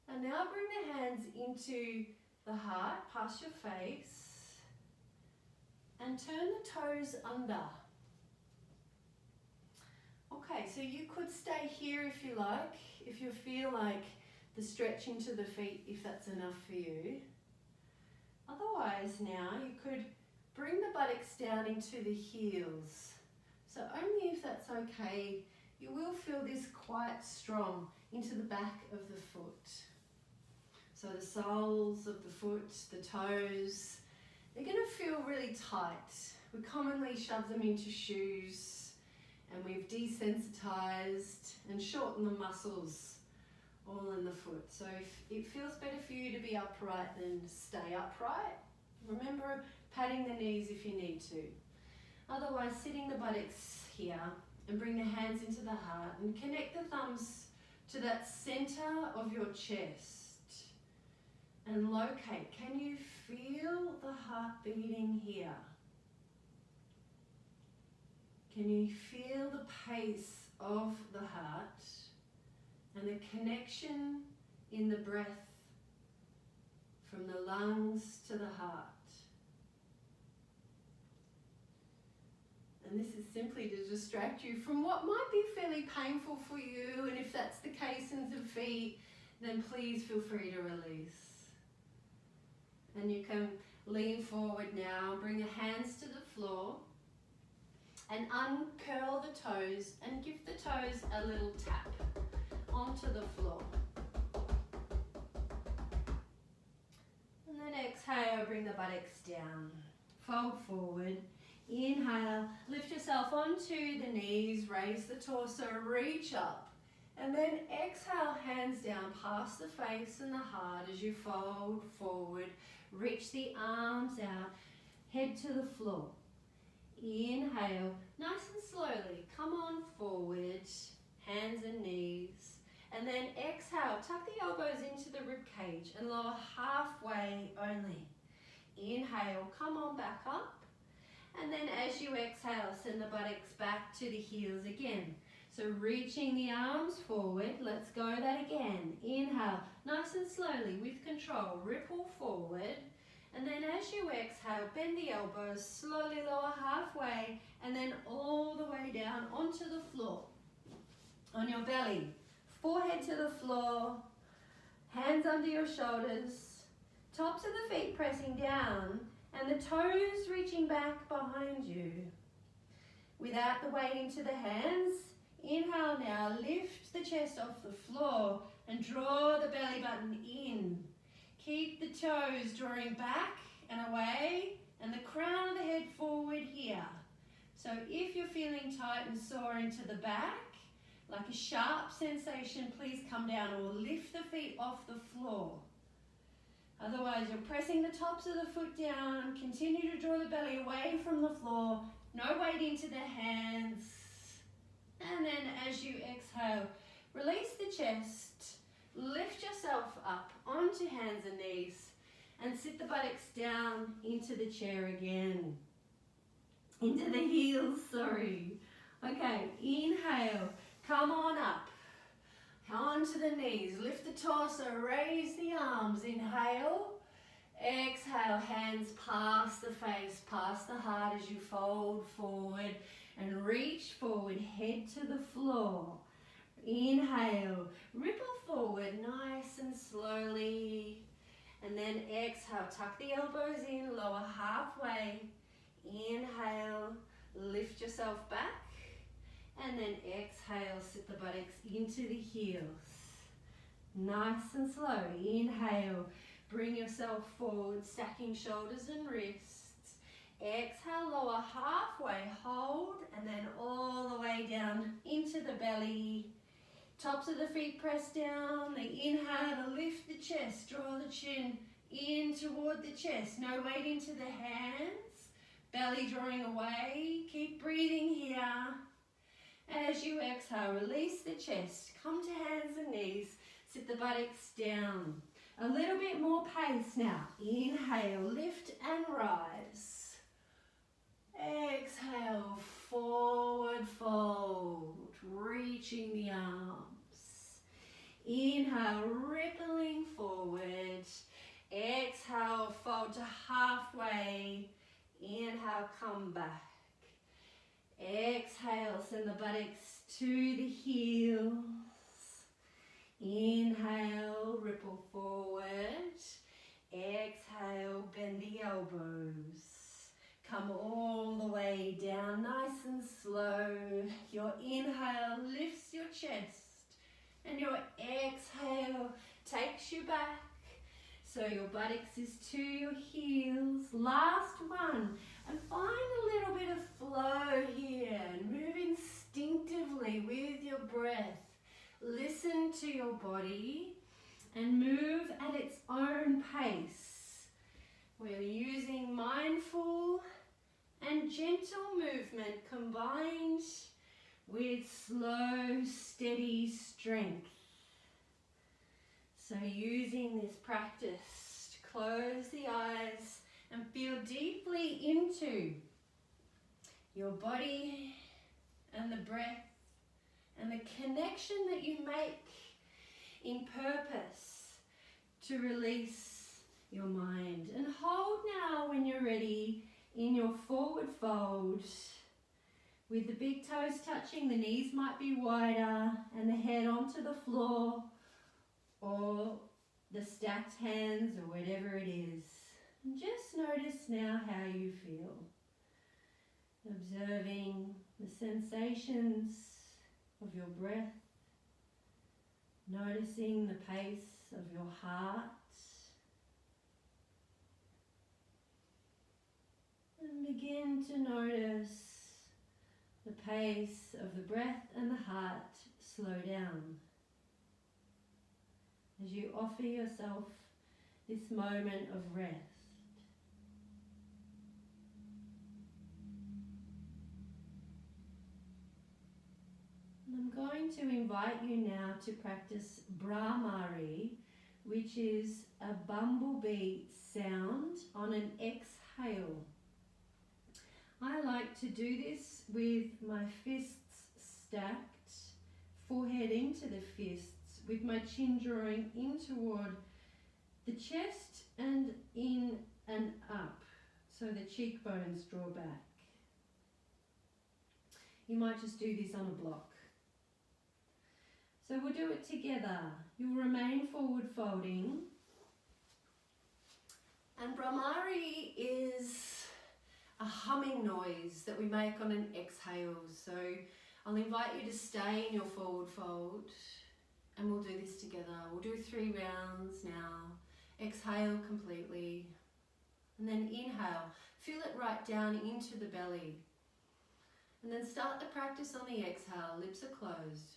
And now bring the hands into the heart, past your face. And turn the toes under. Okay, so you could stay here if you like, if you feel like the stretching to the feet, if that's enough for you. Otherwise now you could bring the buttocks down into the heels. So only if that's okay, you will feel this quite strong into the back of the foot. So the soles of the foot, the toes, they're going to feel really tight. We commonly shove them into shoes and we've desensitized and shortened the muscles all in the foot. So if it feels better for you to be upright, then stay upright. Remember patting the knees if you need to. Otherwise, sitting the buttocks here and bring the hands into the heart and connect the thumbs to that center of your chest and locate. Can you feel the heart beating here? Can you feel the pace of the heart and the connection in the breath from the lungs to the heart? And this is simply to distract you from what might be fairly painful for you, and if that's the case in the feet, then please feel free to release. And you can lean forward now, bring the hands to the floor and uncurl the toes and give the toes a little tap onto the floor. And then exhale, bring the buttocks down, fold forward. Inhale, lift yourself onto the knees, raise the torso, reach up. And then exhale, hands down past the face and the heart as you fold forward. Reach the arms out, head to the floor. Inhale, nice and slowly, come on forward, hands and knees. And then exhale, tuck the elbows into the rib cage and lower halfway only. Inhale, come on back up. And then as you exhale, send the buttocks back to the heels again. So reaching the arms forward, let's go that again. Inhale, nice and slowly with control, ripple forward. And then as you exhale, bend the elbows, slowly lower halfway, and then all the way down onto the floor, on your belly. Forehead to the floor, hands under your shoulders, tops of the feet pressing down, and the toes reaching back behind you. Without the weight into the hands, inhale now, lift the chest off the floor and draw the belly button in. Keep the toes drawing back and away and the crown of the head forward here. So if you're feeling tight and sore into the back, like a sharp sensation, please come down or lift the feet off the floor. Otherwise, you're pressing the tops of the foot down. Continue to draw the belly away from the floor. No weight into the hands. And then as you exhale, release the chest. Lift yourself up onto hands and knees and sit the buttocks down into the chair again. Into the heels, sorry. Okay, inhale. Come on up, onto the knees, lift the torso, raise the arms, inhale, exhale, hands past the face, past the heart as you fold forward and reach forward, head to the floor. Inhale, ripple forward nice and slowly, and then exhale, tuck the elbows in, lower halfway, inhale, lift yourself back. And then exhale, sit the buttocks into the heels. Nice and slow. Inhale, bring yourself forward, stacking shoulders and wrists. Exhale, lower halfway, hold, and then all the way down into the belly. Tops of the feet press down. The inhale to lift the chest, draw the chin in toward the chest. No weight into the hands. Belly drawing away. Keep breathing here. As you exhale, release the chest, come to hands and knees, sit the buttocks down. A little bit more pace now. Inhale, lift and rise. Exhale, forward fold, reaching the arms. Inhale, rippling forward. Exhale, fold to halfway. Inhale, come back. Exhale, send the buttocks to the heels. Inhale, ripple forward. Exhale, bend the elbows. Come all the way down, nice and slow. Your inhale lifts your chest, and your exhale takes you back. So your buttocks is to your heels. Last one. And find a little bit of flow here and move instinctively with your breath. Listen to your body and move at its own pace. We're using mindful and gentle movement combined with slow, steady strength. So using this practice to close the eyes and feel deeply into your body and the breath and the connection that you make in purpose to release your mind. And hold now when you're ready in your forward fold with the big toes touching, the knees might be wider and the head onto the floor or the stacked hands or whatever it is. And just notice now how you feel. Observing the sensations of your breath. Noticing the pace of your heart. And begin to notice the pace of the breath and the heart slow down. As you offer yourself this moment of rest. I'm going to invite you now to practice Brahmari, which is a bumblebee sound on an exhale. I like to do this with my fists stacked, forehead into the fists, with my chin drawing in toward the chest and in and up, so the cheekbones draw back. you might just do this on a block. So we'll do it together. You'll remain forward folding. And Brahmari is a humming noise that we make on an exhale. So I'll invite you to stay in your forward fold and we'll do this together. We'll do 3 rounds now. Exhale completely and then inhale. Feel it right down into the belly. And then start the practice on the exhale. Lips are closed.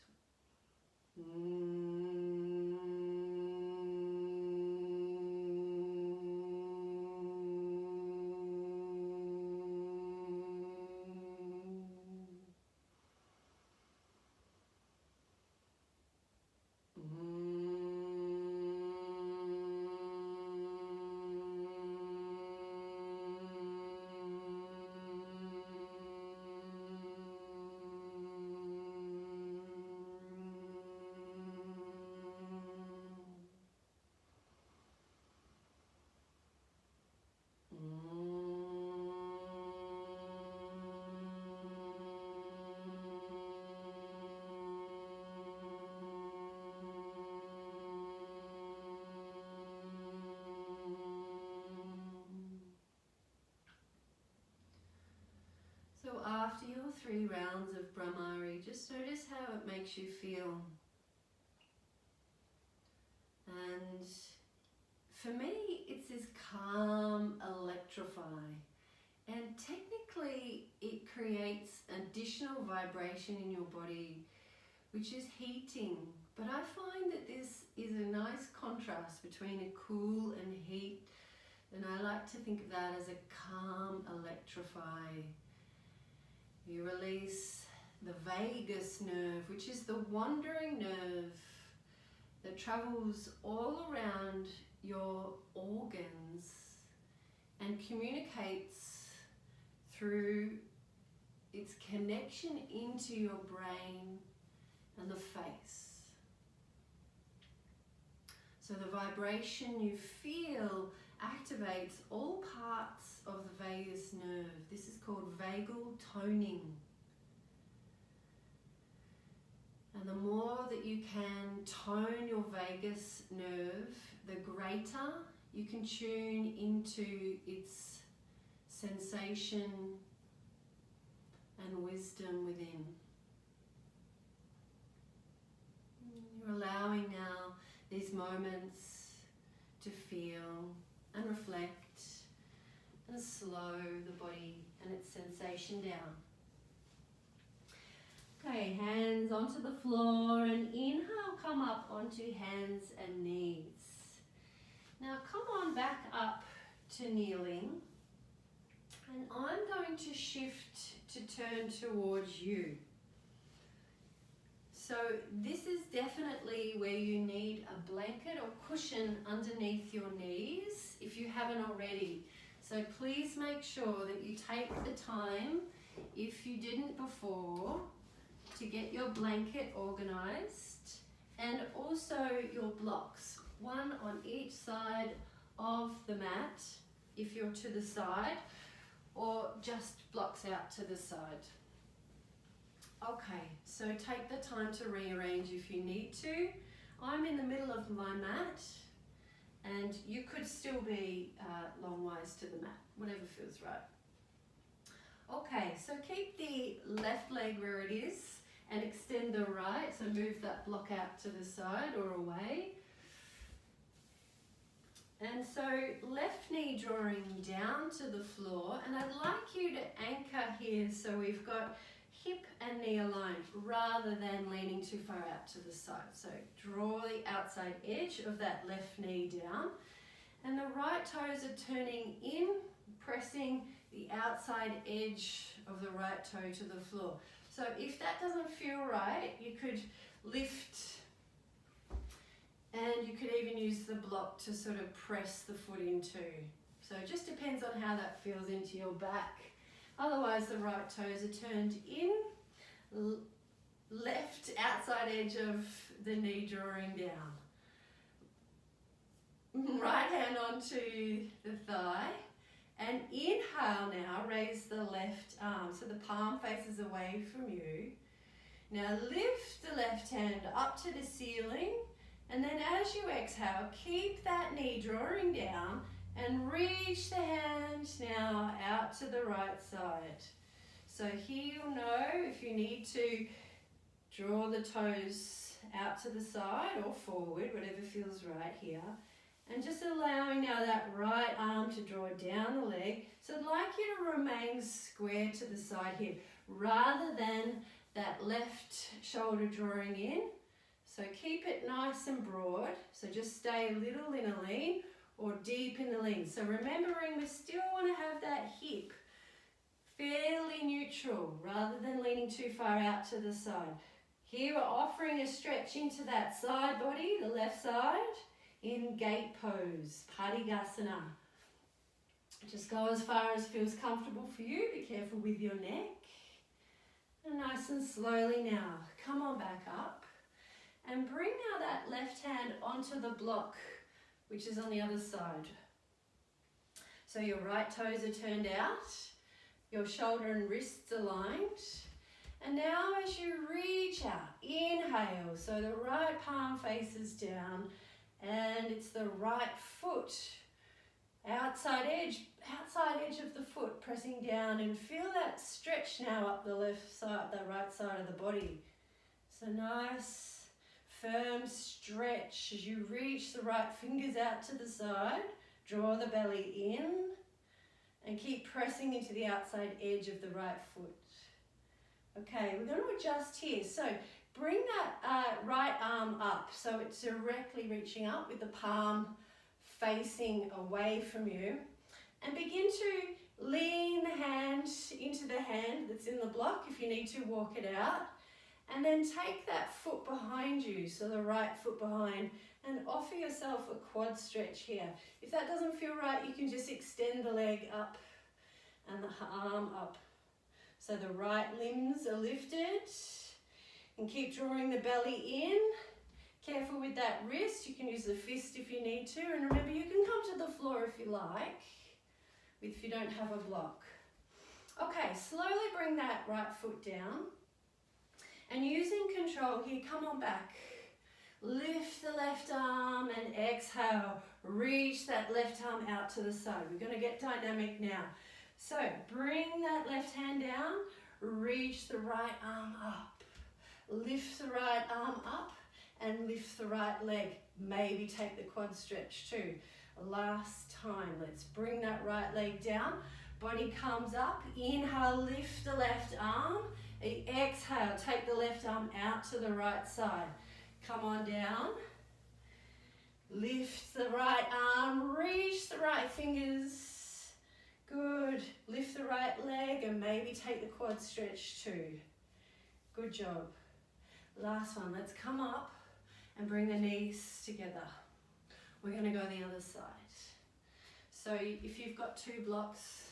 So after your 3 rounds of Brahmari, just notice how it makes you feel. And for me, it's this calm, electrify. And technically, it creates additional vibration in your body, which is heating. But I find that this is a nice contrast between a cool and heat. And I like to think of that as a calm, electrify. You release the vagus nerve, which is the wandering nerve that travels all around your organs and communicates through its connection into your brain and the face. So the vibration you feel activates all parts of the vagus nerve. This is called vagal toning. And the more that you can tone your vagus nerve, the greater you can tune into its sensation and wisdom within. You're allowing now these moments to feel and reflect and slow the body and its sensation down. Okay, hands onto the floor and inhale, come up onto hands and knees. Now come on back up to kneeling and I'm going to shift to turn towards you. So this is definitely where you need a blanket or cushion underneath your knees if you haven't already. So please make sure that you take the time, if you didn't before, to get your blanket organized and also your blocks, one on each side of the mat if you're to the side, or just blocks out to the side. Okay, so take the time to rearrange if you need to. I'm in the middle of my mat and you could still be long-wise to the mat, whatever feels right. Okay, so keep the left leg where it is and extend the right, so move that block out to the side or away. And so left knee drawing down to the floor, and I'd like you to anchor here so we've got hip and knee aligned rather than leaning too far out to the side. So draw the outside edge of that left knee down and the right toes are turning in, pressing the outside edge of the right toe to the floor. So if that doesn't feel right, you could lift and you could even use the block to sort of press the foot into. So it just depends on how that feels into your back. Otherwise, the right toes are turned in, left outside edge of the knee drawing down. Right hand onto the thigh And inhale now, raise the left arm so the palm faces away from you. Now lift the left hand up to the ceiling, and then as you exhale, keep that knee drawing down and reach the hand now out to the right side. So here you'll know if you need to draw the toes out to the side or forward, whatever feels right here. And just allowing now that right arm to draw down the leg. So I'd like you to remain square to the side here, rather than that left shoulder drawing in. So keep it nice and broad. So just stay a little in a lean or deep in the lean. So remembering we still want to have that hip fairly neutral rather than leaning too far out to the side. Here we're offering a stretch into that side body, the left side, in gate pose, Padikasana. Just go as far as feels comfortable for you. Be careful with your neck. And nice and slowly now, come on back up. And bring now that left hand onto the block, which is on the other side. So your right toes are turned out, your shoulder and wrists aligned. And now as you reach out, inhale, so the right palm faces down, and it's the right foot, outside edge of the foot pressing down, and feel that stretch now up the left side, the right side of the body. So nice, firm stretch as you reach the right fingers out to the side, draw the belly in, and keep pressing into the outside edge of the right foot. Okay, we're going to adjust here. So bring that right arm up so it's directly reaching up with the palm facing away from you. And begin to lean the hand into the hand that's in the block if you need to walk it out. And then take that foot behind you, so the right foot behind, and offer yourself a quad stretch here. If that doesn't feel right, you can just extend the leg up and the arm up. So the right limbs are lifted, and keep drawing the belly in. Careful with that wrist. You can use the fist if you need to. And remember, you can come to the floor if you like, if you don't have a block. Okay, slowly bring that right foot down. And using control here, come on back. Lift the left arm and exhale. Reach that left arm out to the side. We're going to get dynamic now. So bring that left hand down. Reach the right arm up. Lift the right arm up and lift the right leg. Maybe take the quad stretch too. Last time, let's bring that right leg down. Body comes up. Inhale, lift the left arm. Exhale, take the left arm out to the right side. Come on down. Lift the right arm, reach the right fingers. Good. Lift the right leg and maybe take the quad stretch too. Good job. Last one, let's come up and bring the knees together. We're going to go the other side. So if you've got two blocks,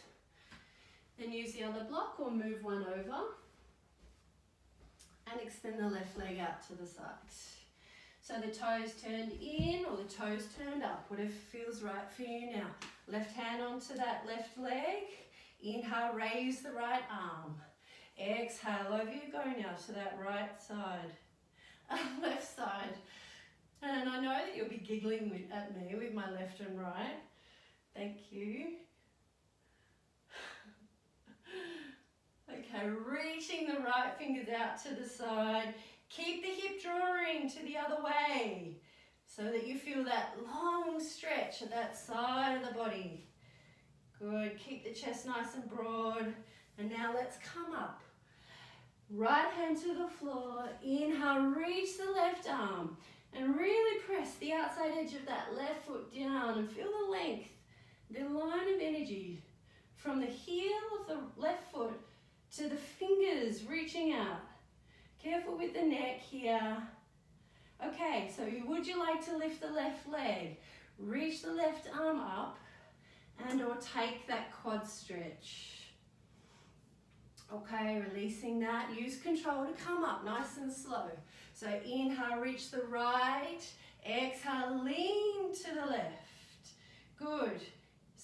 then use the other block or move one over. And extend the left leg out to the side. So the toes turned in or the toes turned up, whatever feels right for you now. Left hand onto that left leg. Inhale, raise the right arm. Exhale, over you go now to that right side, left side. And I know that you'll be giggling at me with my left and right. Thank you. Okay, reaching the right fingers out to the side. Keep the hip drawing to the other way so that you feel that long stretch at that side of the body. Good, keep the chest nice and broad. And now let's come up. Right hand to the floor. Inhale, reach the left arm. And really press the outside edge of that left foot down and feel the length, the line of energy from the heel of the left foot to the fingers reaching out. Careful with the neck here. Okay, so would you like to lift the left leg? Reach the left arm up and or take that quad stretch. Okay, releasing that. Use control to come up nice and slow. So inhale, reach the right. Exhale, lean to the left. Good.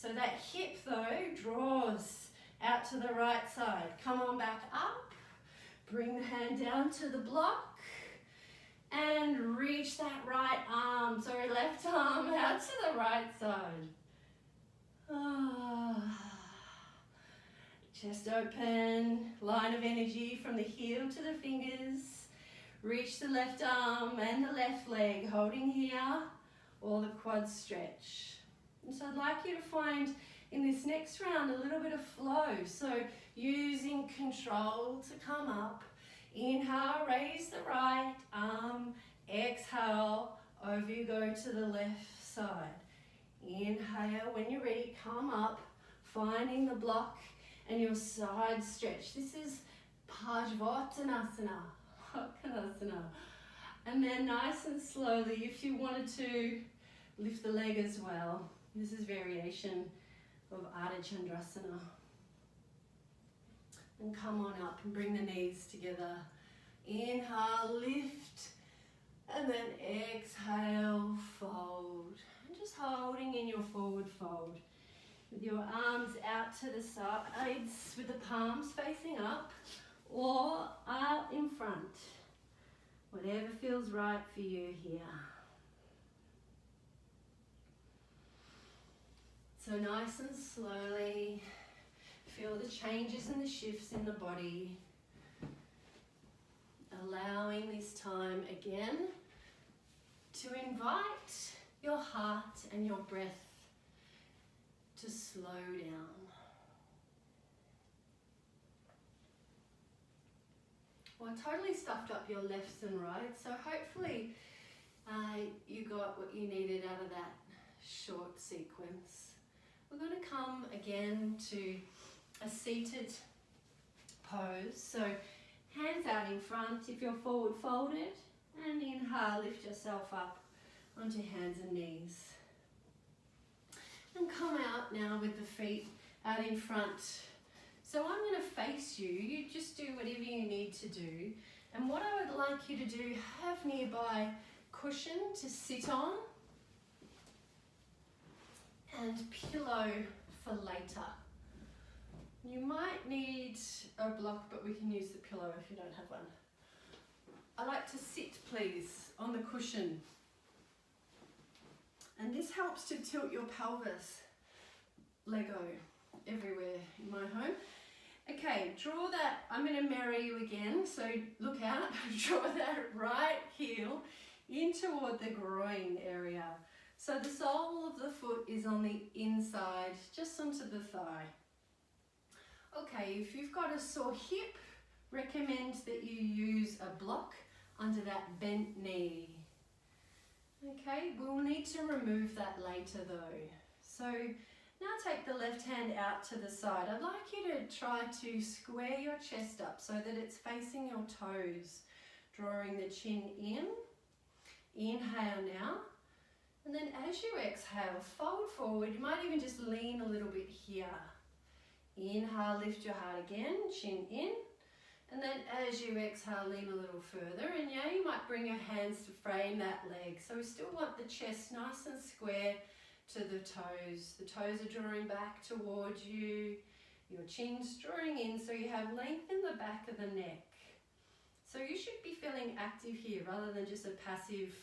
So that hip though draws out to the right side. Come on back up. Bring the hand down to the block and reach that left arm out to the right side. Chest open, line of energy from the heel to the fingers. Reach the left arm and the left leg, holding here, or the quads stretch. And so I'd like you to find in this next round a little bit of flow. So using control to come up. Inhale, raise the right arm. Exhale, over you go to the left side. Inhale, when you're ready, come up, finding the block and your side stretch. This is Pajvottanasana. And then nice and slowly, if you wanted to, lift the leg as well. This is variation of Ardha Chandrasana. And come on up and bring the knees together. Inhale, lift, and then exhale, fold. And just holding in your forward fold. With your arms out to the sides, with the palms facing up, or out in front. Whatever feels right for you here. So nice and slowly, feel the changes and the shifts in the body. Allowing this time again to invite your heart and your breath to slow down. Well, I totally stuffed up your lefts and rights, so hopefully you got what you needed out of that short sequence. We're going to come again to a seated pose. So hands out in front if you're forward folded, and inhale, lift yourself up onto hands and knees. And come out now with the feet out in front. So I'm going to face you. You just do whatever you need to do. And what I would like you to do, have nearby cushion to sit on and pillow for later. You might need a block, but we can use the pillow if you don't have one. I like to sit, please, on the cushion. And this helps to tilt your pelvis, Lego, everywhere in my home. Okay, draw that, I'm going to mirror you again, so look out. Draw that right heel in toward the groin area. So the sole of the foot is on the inside, just onto the thigh. Okay, if you've got a sore hip, recommend that you use a block under that bent knee. Okay, we'll need to remove that later though. So now take the left hand out to the side. I'd like you to try to square your chest up so that it's facing your toes, drawing the chin in. Inhale now. And then as you exhale, fold forward. You might even just lean a little bit here. Inhale, lift your heart again, chin in. And then as you exhale, lean a little further. And yeah, you might bring your hands to frame that leg. So we still want the chest nice and square to the toes. The toes are drawing back towards you. Your chin's drawing in, so you have length in the back of the neck. So you should be feeling active here rather than just a passive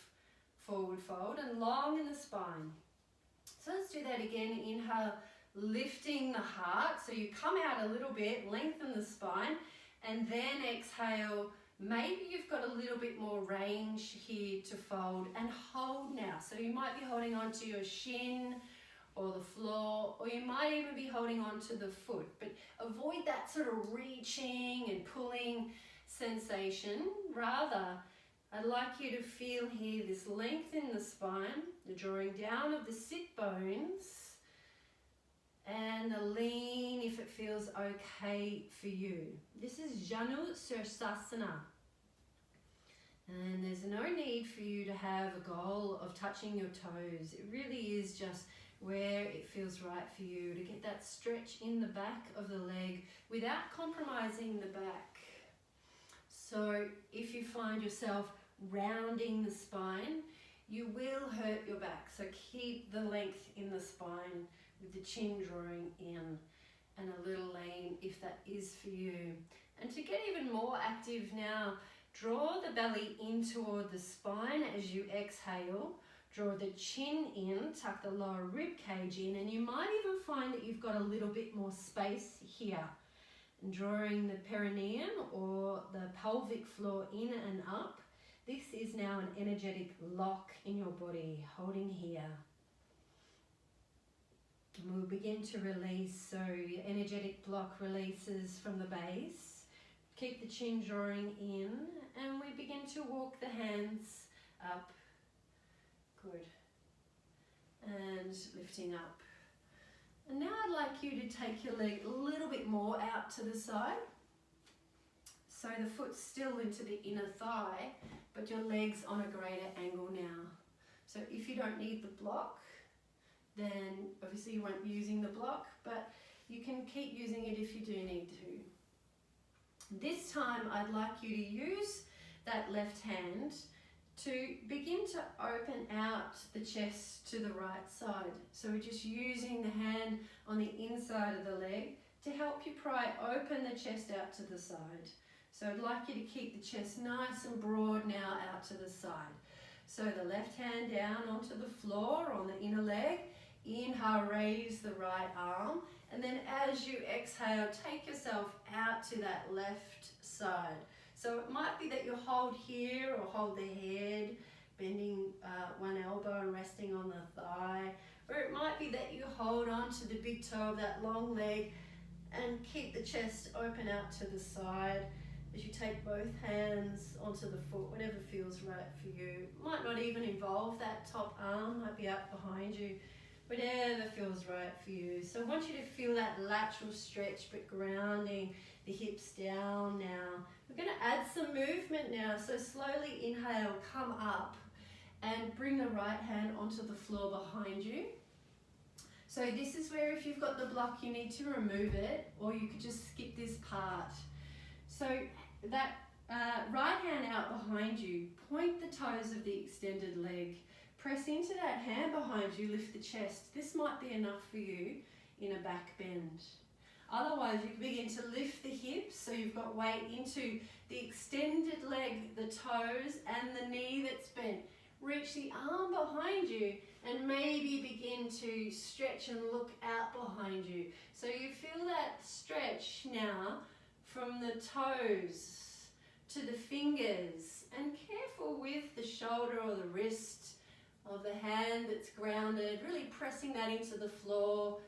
forward fold, and long in the spine. So let's do that again. Inhale, lifting the heart. So you come out a little bit, lengthen the spine, and then exhale. Maybe you've got a little bit more range here to fold, and hold now. So you might be holding onto your shin or the floor, or you might even be holding onto the foot, but avoid that sort of reaching and pulling sensation. Rather, I'd like you to feel here this length in the spine, the drawing down of the sit bones, and the lean if it feels okay for you. This is Janu Sirsasana. And there's no need for you to have a goal of touching your toes. It really is just where it feels right for you to get that stretch in the back of the leg without compromising the back. So if you find yourself rounding the spine, you will hurt your back. So keep the length in the spine with the chin drawing in and a little lean if that is for you. And to get even more active now, draw the belly in toward the spine as you exhale. Draw the chin in, tuck the lower rib cage in, and you might even find that you've got a little bit more space here. And drawing the perineum or the pelvic floor in and up. This is now an energetic lock in your body, holding here. And we'll begin to release, so your energetic block releases from the base. Keep the chin drawing in, and we begin to walk the hands up. Good. And lifting up. And now I'd like you to take your leg a little bit more out to the side. So the foot's still into the inner thigh, but your leg's on a greater angle now. So if you don't need the block, then obviously you won't be using the block, but you can keep using it if you do need to. This time I'd like you to use that left hand to begin to open out the chest to the right side. So we're just using the hand on the inside of the leg to help you pry open the chest out to the side. So I'd like you to keep the chest nice and broad now out to the side. So the left hand down onto the floor on the inner leg. Inhale, raise the right arm. And then as you exhale, take yourself out to that left side. So it might be that you hold here or hold the head, bending one elbow and resting on the thigh. Or it might be that you hold on to the big toe of that long leg and keep the chest open out to the side as you take both hands onto the foot, whatever feels right for you. Might not even involve that top arm, might be up behind you, whatever feels right for you. So I want you to feel that lateral stretch, but grounding the hips down now. We're going to add some movement now, so slowly inhale, come up and bring the right hand onto the floor behind you. So this is where if you've got the block you need to remove it, or you could just skip this part. So that right hand out behind you, point the toes of the extended leg, press into that hand behind you, lift the chest. This might be enough for you in a back bend. Otherwise, you can begin to lift the hips, so you've got weight into the extended leg, the toes, and the knee that's bent. Reach the arm behind you and maybe begin to stretch and look out behind you. So you feel that stretch now from the toes to the fingers, and careful with the shoulder or the wrist of the hand that's grounded, really pressing that into the floor.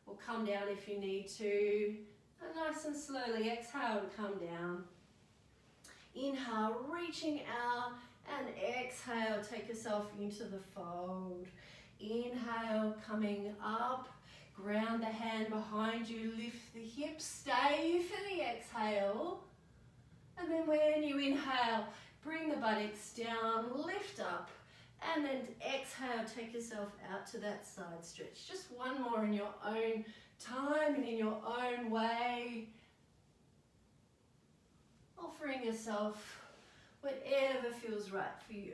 Or come down if you need to. And nice and slowly exhale to come down. Inhale, reaching out, and exhale, take yourself into the fold. Inhale, coming up, ground the hand behind you, lift the hips, stay for the exhale. And then when you inhale, bring the buttocks down, lift up. And then exhale, take yourself out to that side stretch. Just one more in your own time and in your own way. Offering yourself whatever feels right for you.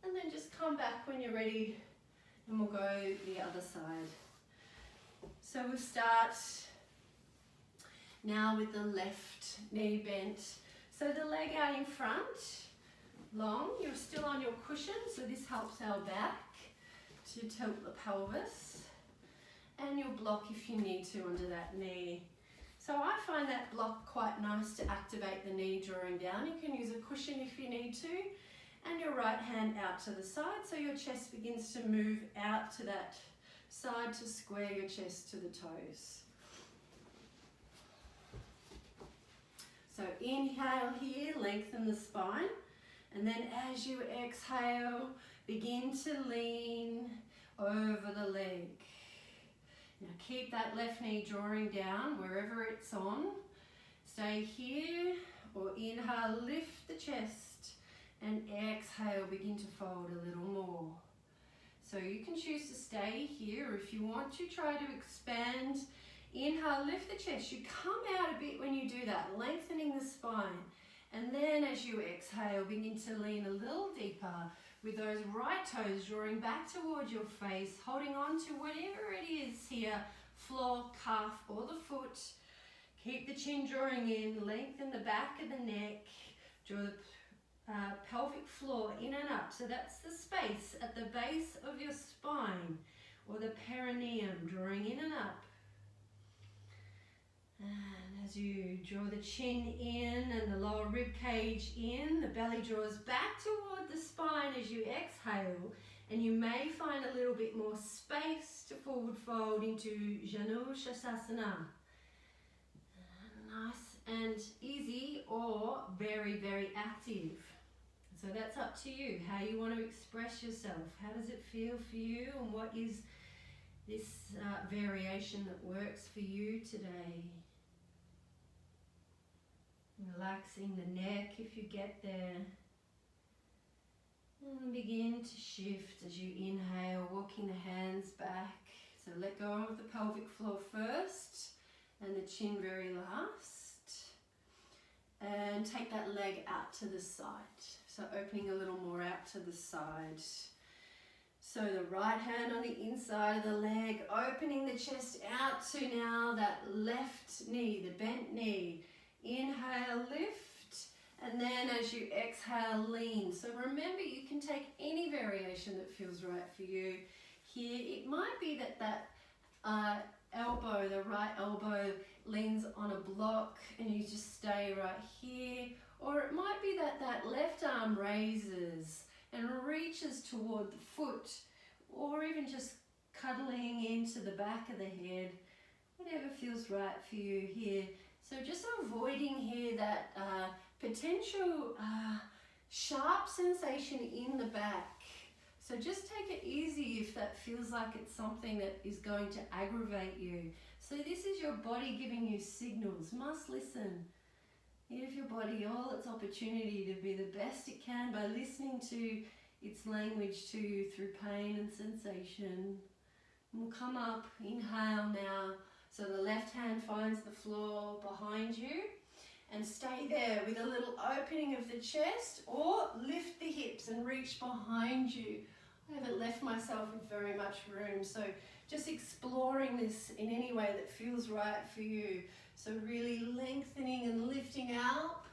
And then just come back when you're ready and we'll go the other side. So we'll start now with the left knee bent. So the leg out in front. Long, you're still on your cushion, so this helps our back to tilt the pelvis, and you'll block if you need to under that knee. So I find that block quite nice to activate the knee drawing down. You can use a cushion if you need to, and your right hand out to the side so your chest begins to move out to that side to square your chest to the toes. So inhale here, lengthen the spine. And then as you exhale, begin to lean over the leg. Now keep that left knee drawing down wherever it's on. Stay here, or inhale, lift the chest, and exhale, begin to fold a little more. So you can choose to stay here, or if you want to, try to expand. Inhale, lift the chest. You come out a bit when you do that, lengthening the spine. And then as you exhale, begin to lean a little deeper, with those right toes drawing back towards your face, holding on to whatever it is here, floor, calf, or the foot. Keep the chin drawing in, lengthen the back of the neck, draw the pelvic floor in and up. So that's the space at the base of your spine, or the perineum, drawing in and up. And as you draw the chin in and the lower rib cage in, the belly draws back toward the spine as you exhale, and you may find a little bit more space to forward fold into Janu Shasasana. Nice and easy, or very, very active. So that's up to you, how you want to express yourself. How does it feel for you, and what is this variation that works for you today? Relaxing the neck if you get there. And begin to shift as you inhale, walking the hands back. So let go of the pelvic floor first and the chin very last. And take that leg out to the side. So opening a little more out to the side. So the right hand on the inside of the leg, opening the chest out to now that left knee, the bent knee. Inhale, lift, and then as you exhale, lean. So remember, you can take any variation that feels right for you. Here, it might be that elbow, the right elbow, leans on a block and you just stay right here. Or it might be that left arm raises and reaches toward the foot, or even just cuddling into the back of the head. Whatever feels right for you here. So just avoiding here that potential sharp sensation in the back. So just take it easy if that feels like it's something that is going to aggravate you. So this is your body giving you signals. Must listen. Give your body all its opportunity to be the best it can by listening to its language to you through pain and sensation. And we'll come up, inhale now. So the left hand finds the floor behind you, and stay there with a little opening of the chest, or lift the hips and reach behind you. I haven't left myself with very much room, so just exploring this in any way that feels right for you. So really lengthening and lifting up,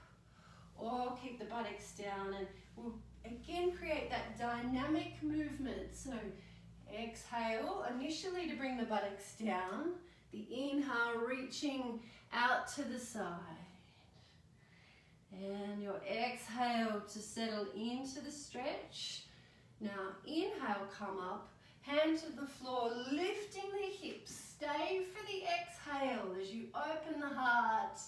or keep the buttocks down, and we'll again create that dynamic movement. So exhale initially to bring the buttocks down. The inhale, reaching out to the side. And your exhale to settle into the stretch. Now inhale, come up, hand to the floor, lifting the hips. Stay for the exhale as you open the heart.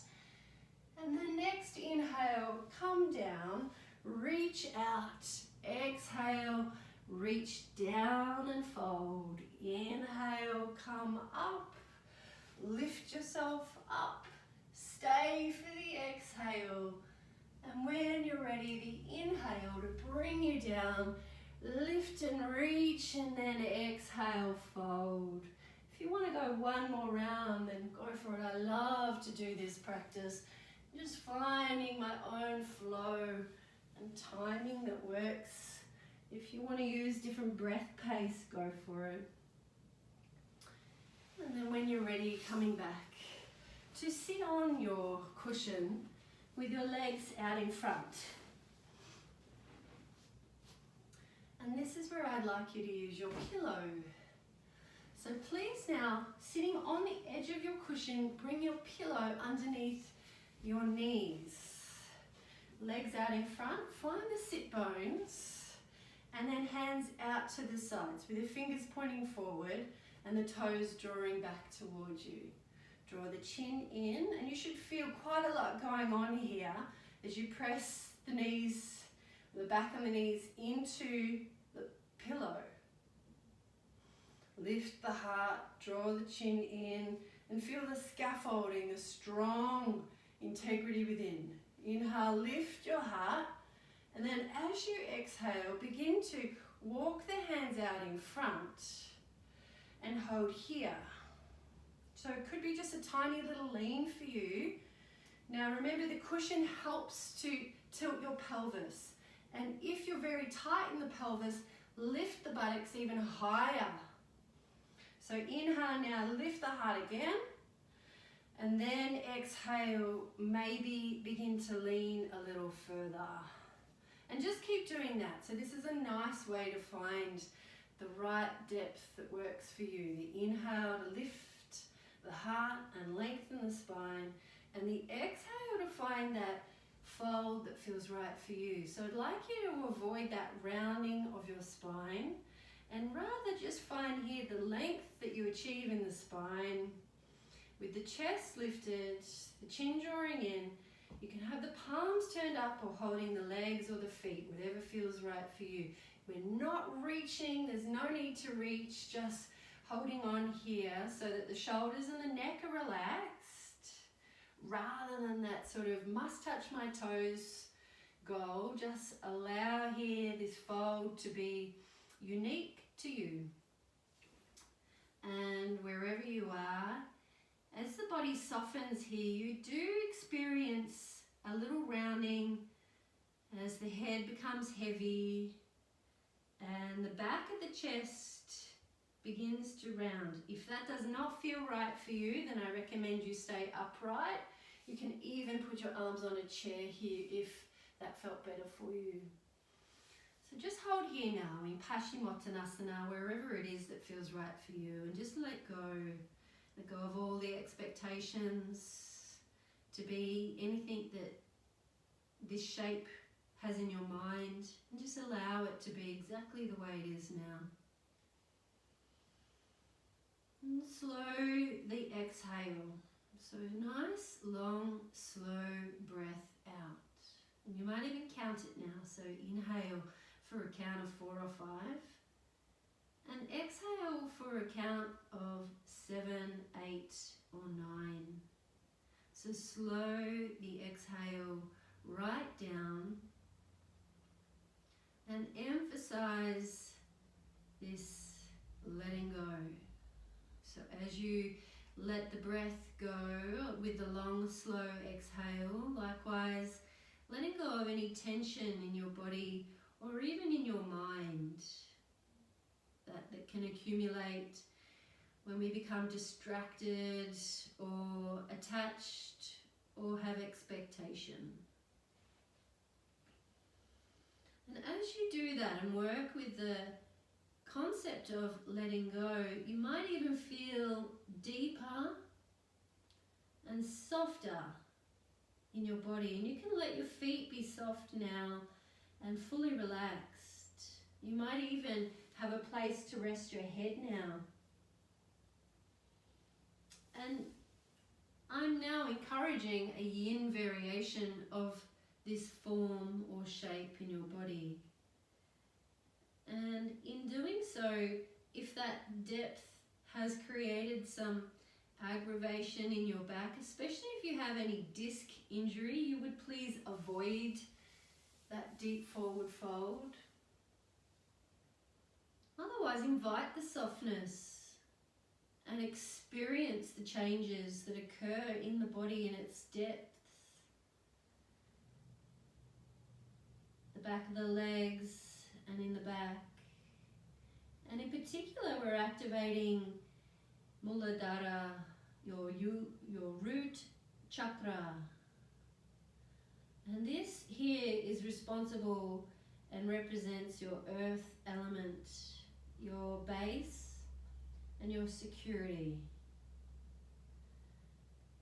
And the next inhale, come down, reach out. Exhale, reach down and fold. Inhale, come up. Lift yourself up, stay for the exhale, and when you're ready, the inhale to bring you down, lift and reach, and then exhale, fold. If you want to go one more round, then go for it. I love to do this practice, just finding my own flow and timing that works. If you want to use different breath pace, go for it. And then when you're ready, coming back to sit on your cushion with your legs out in front. And this is where I'd like you to use your pillow. So please now, sitting on the edge of your cushion, bring your pillow underneath your knees. Legs out in front, find the sit bones, and then hands out to the sides with your fingers pointing forward and the toes drawing back towards you. Draw the chin in, and you should feel quite a lot going on here as you press the knees, the back of the knees into the pillow. Lift the heart, draw the chin in, and feel the scaffolding, the strong integrity within. Inhale, lift your heart, and then as you exhale, begin to walk the hands out in front and hold here. So it could be just a tiny little lean for you. Now remember, the cushion helps to tilt your pelvis And if you're very tight in the pelvis, lift the buttocks even higher. So inhale now, lift the heart again. And then exhale, maybe begin to lean a little further. And just keep doing that. So this is a nice way to find the right depth that works for you. The inhale to lift the heart and lengthen the spine. And the exhale to find that fold that feels right for you. So I'd like you to avoid that rounding of your spine and rather just find here the length that you achieve in the spine. With the chest lifted, the chin drawing in, you can have the palms turned up or holding the legs or the feet, whatever feels right for you. We're not reaching, there's no need to reach, just holding on here so that the shoulders and the neck are relaxed, rather than that sort of must touch my toes goal. Just allow here this fold to be unique to you. And wherever you are, as the body softens here, you do experience a little rounding as the head becomes heavy and the back of the chest begins to round. If that does not feel right for you, then I recommend you stay upright. You can even put your arms on a chair here if that felt better for you. So just hold here now in Paschimottanasana, wherever it is that feels right for you, and just let go. Let go of all the expectations to be anything that this shape has in your mind, and just allow it to be exactly the way it is now. And slow the exhale. So nice, long, slow breath out. And you might even count it now. So inhale for a count of 4 or 5. And exhale for a count of 7, 8 or 9. So slow the exhale right down and emphasize this letting go. So as you let the breath go with the long, slow exhale, likewise letting go of any tension in your body or even in your mind that can accumulate when we become distracted or attached or have expectation. And as you do that and work with the concept of letting go, you might even feel deeper and softer in your body. And you can let your feet be soft now and fully relaxed. You might even have a place to rest your head now. And I'm now encouraging a yin variation of this form or shape in your body. And in doing so, if that depth has created some aggravation in your back, especially if you have any disc injury, you would please avoid that deep forward fold. Otherwise, invite the softness and experience the changes that occur in the body in its depths. The back of the legs and in the back. And in particular, we're activating Muladhara, your root chakra. And this here is responsible and represents your earth element, your base and your security.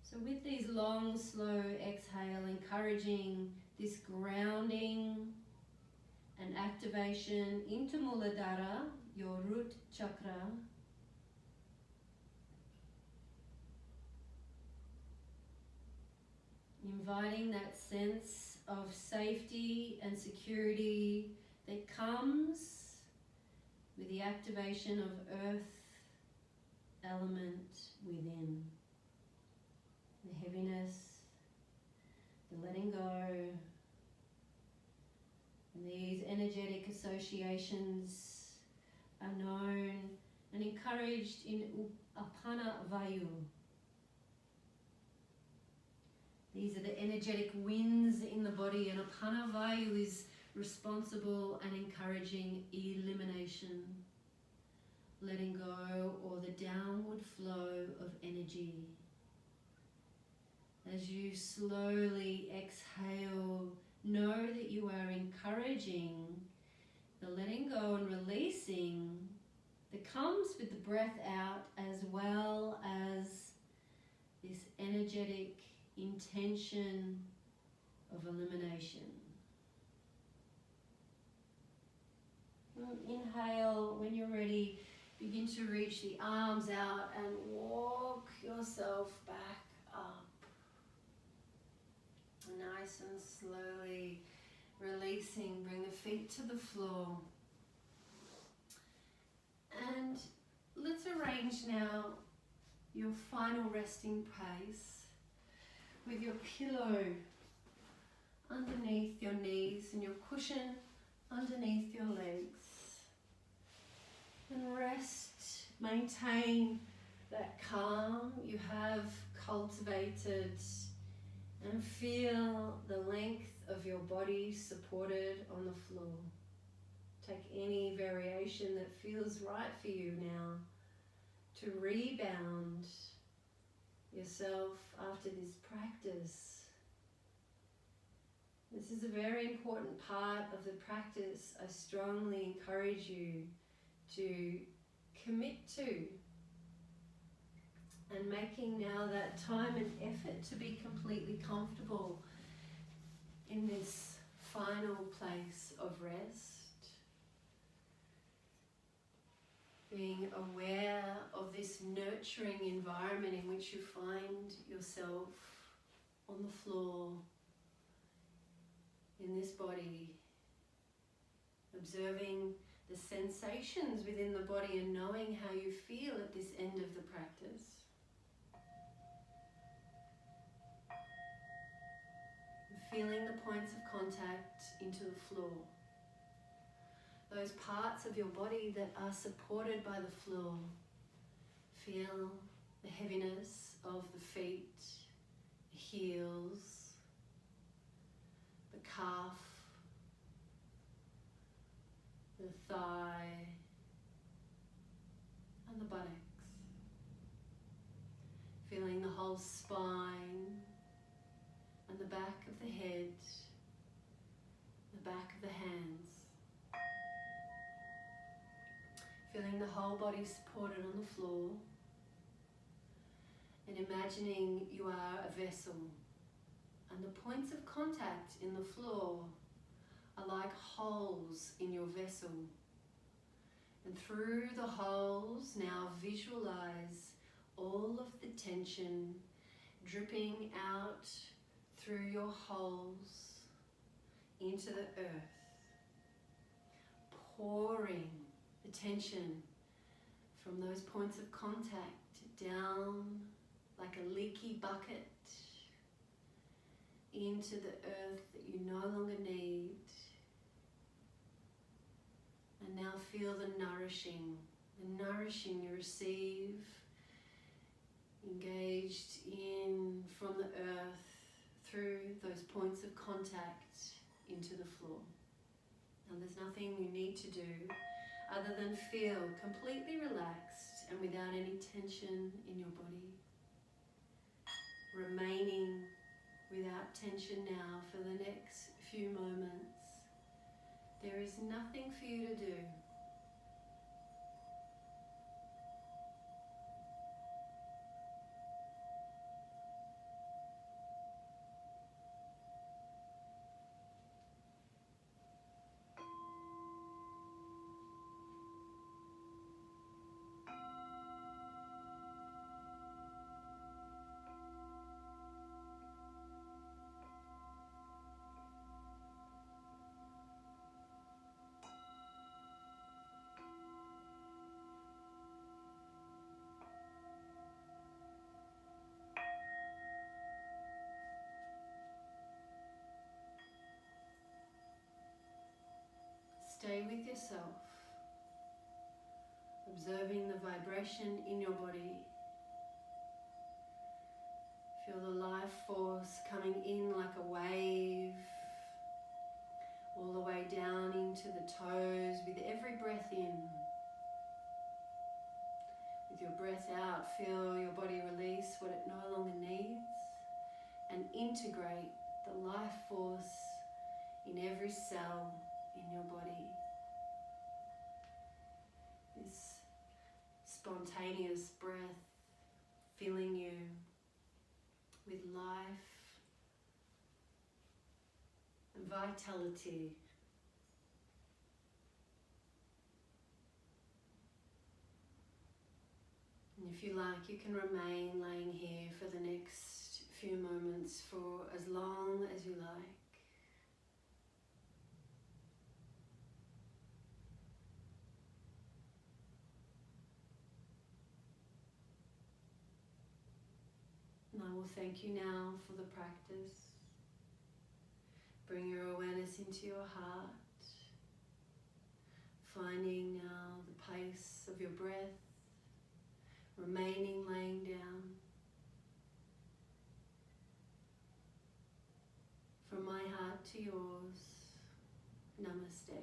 So with these long, slow exhale, encouraging this grounding and activation into Muladhara, your root chakra. Inviting that sense of safety and security that comes with the activation of earth element within. The heaviness, the letting go, and these energetic associations are known and encouraged in Upana Vayu. These are the energetic winds in the body, and Upana Vayu is responsible and encouraging elimination, letting go, or the downward flow of energy. As you slowly exhale, know that you are encouraging the letting go and releasing that comes with the breath out, as well as this energetic intention of elimination. Inhale. When you're ready, begin to reach the arms out and walk yourself back up. Nice and slowly releasing. Bring the feet to the floor. And let's arrange now your final resting place with your pillow underneath your knees and your cushion underneath your legs. And rest, maintain that calm you have cultivated, and feel the length of your body supported on the floor. Take any variation that feels right for you now to rebound yourself after this practice. This is a very important part of the practice I strongly encourage you to commit to, and making now that time and effort to be completely comfortable in this final place of rest. Being aware of this nurturing environment in which you find yourself on the floor, in this body, observing the sensations within the body and knowing how you feel at this end of the practice. Feeling the points of contact into the floor. Those parts of your body that are supported by the floor. Feel the heaviness of the feet, the heels, the calf, the thigh, and the buttocks. Feeling the whole spine, and the back of the head, the back of the hands. Feeling the whole body supported on the floor, and imagining you are a vessel, and the points of contact in the floor are like holes in your vessel. And through the holes, now visualize all of the tension dripping out through your holes into the earth, pouring the tension from those points of contact down like a leaky bucket into the earth that you no longer need. And now feel the nourishing you receive, engaged in from the earth through those points of contact into the floor. Now there's nothing you need to do other than feel completely relaxed and without any tension in your body. Remaining without tension now for the next few moments. There is nothing for you to do. Stay with yourself, observing the vibration in your body. Feel the life force coming in like a wave, all the way toes with every breath in. With your breath out, feel your body release what it no longer needs and integrate the life force in every cell in your body. This spontaneous breath filling you with life and vitality. And if you like, you can remain laying here for the next few moments, for as long as you like. And I will thank you now for the practice. Bring your awareness into your heart, finding now the pace of your breath, remaining laying down. From my heart to yours, Namaste.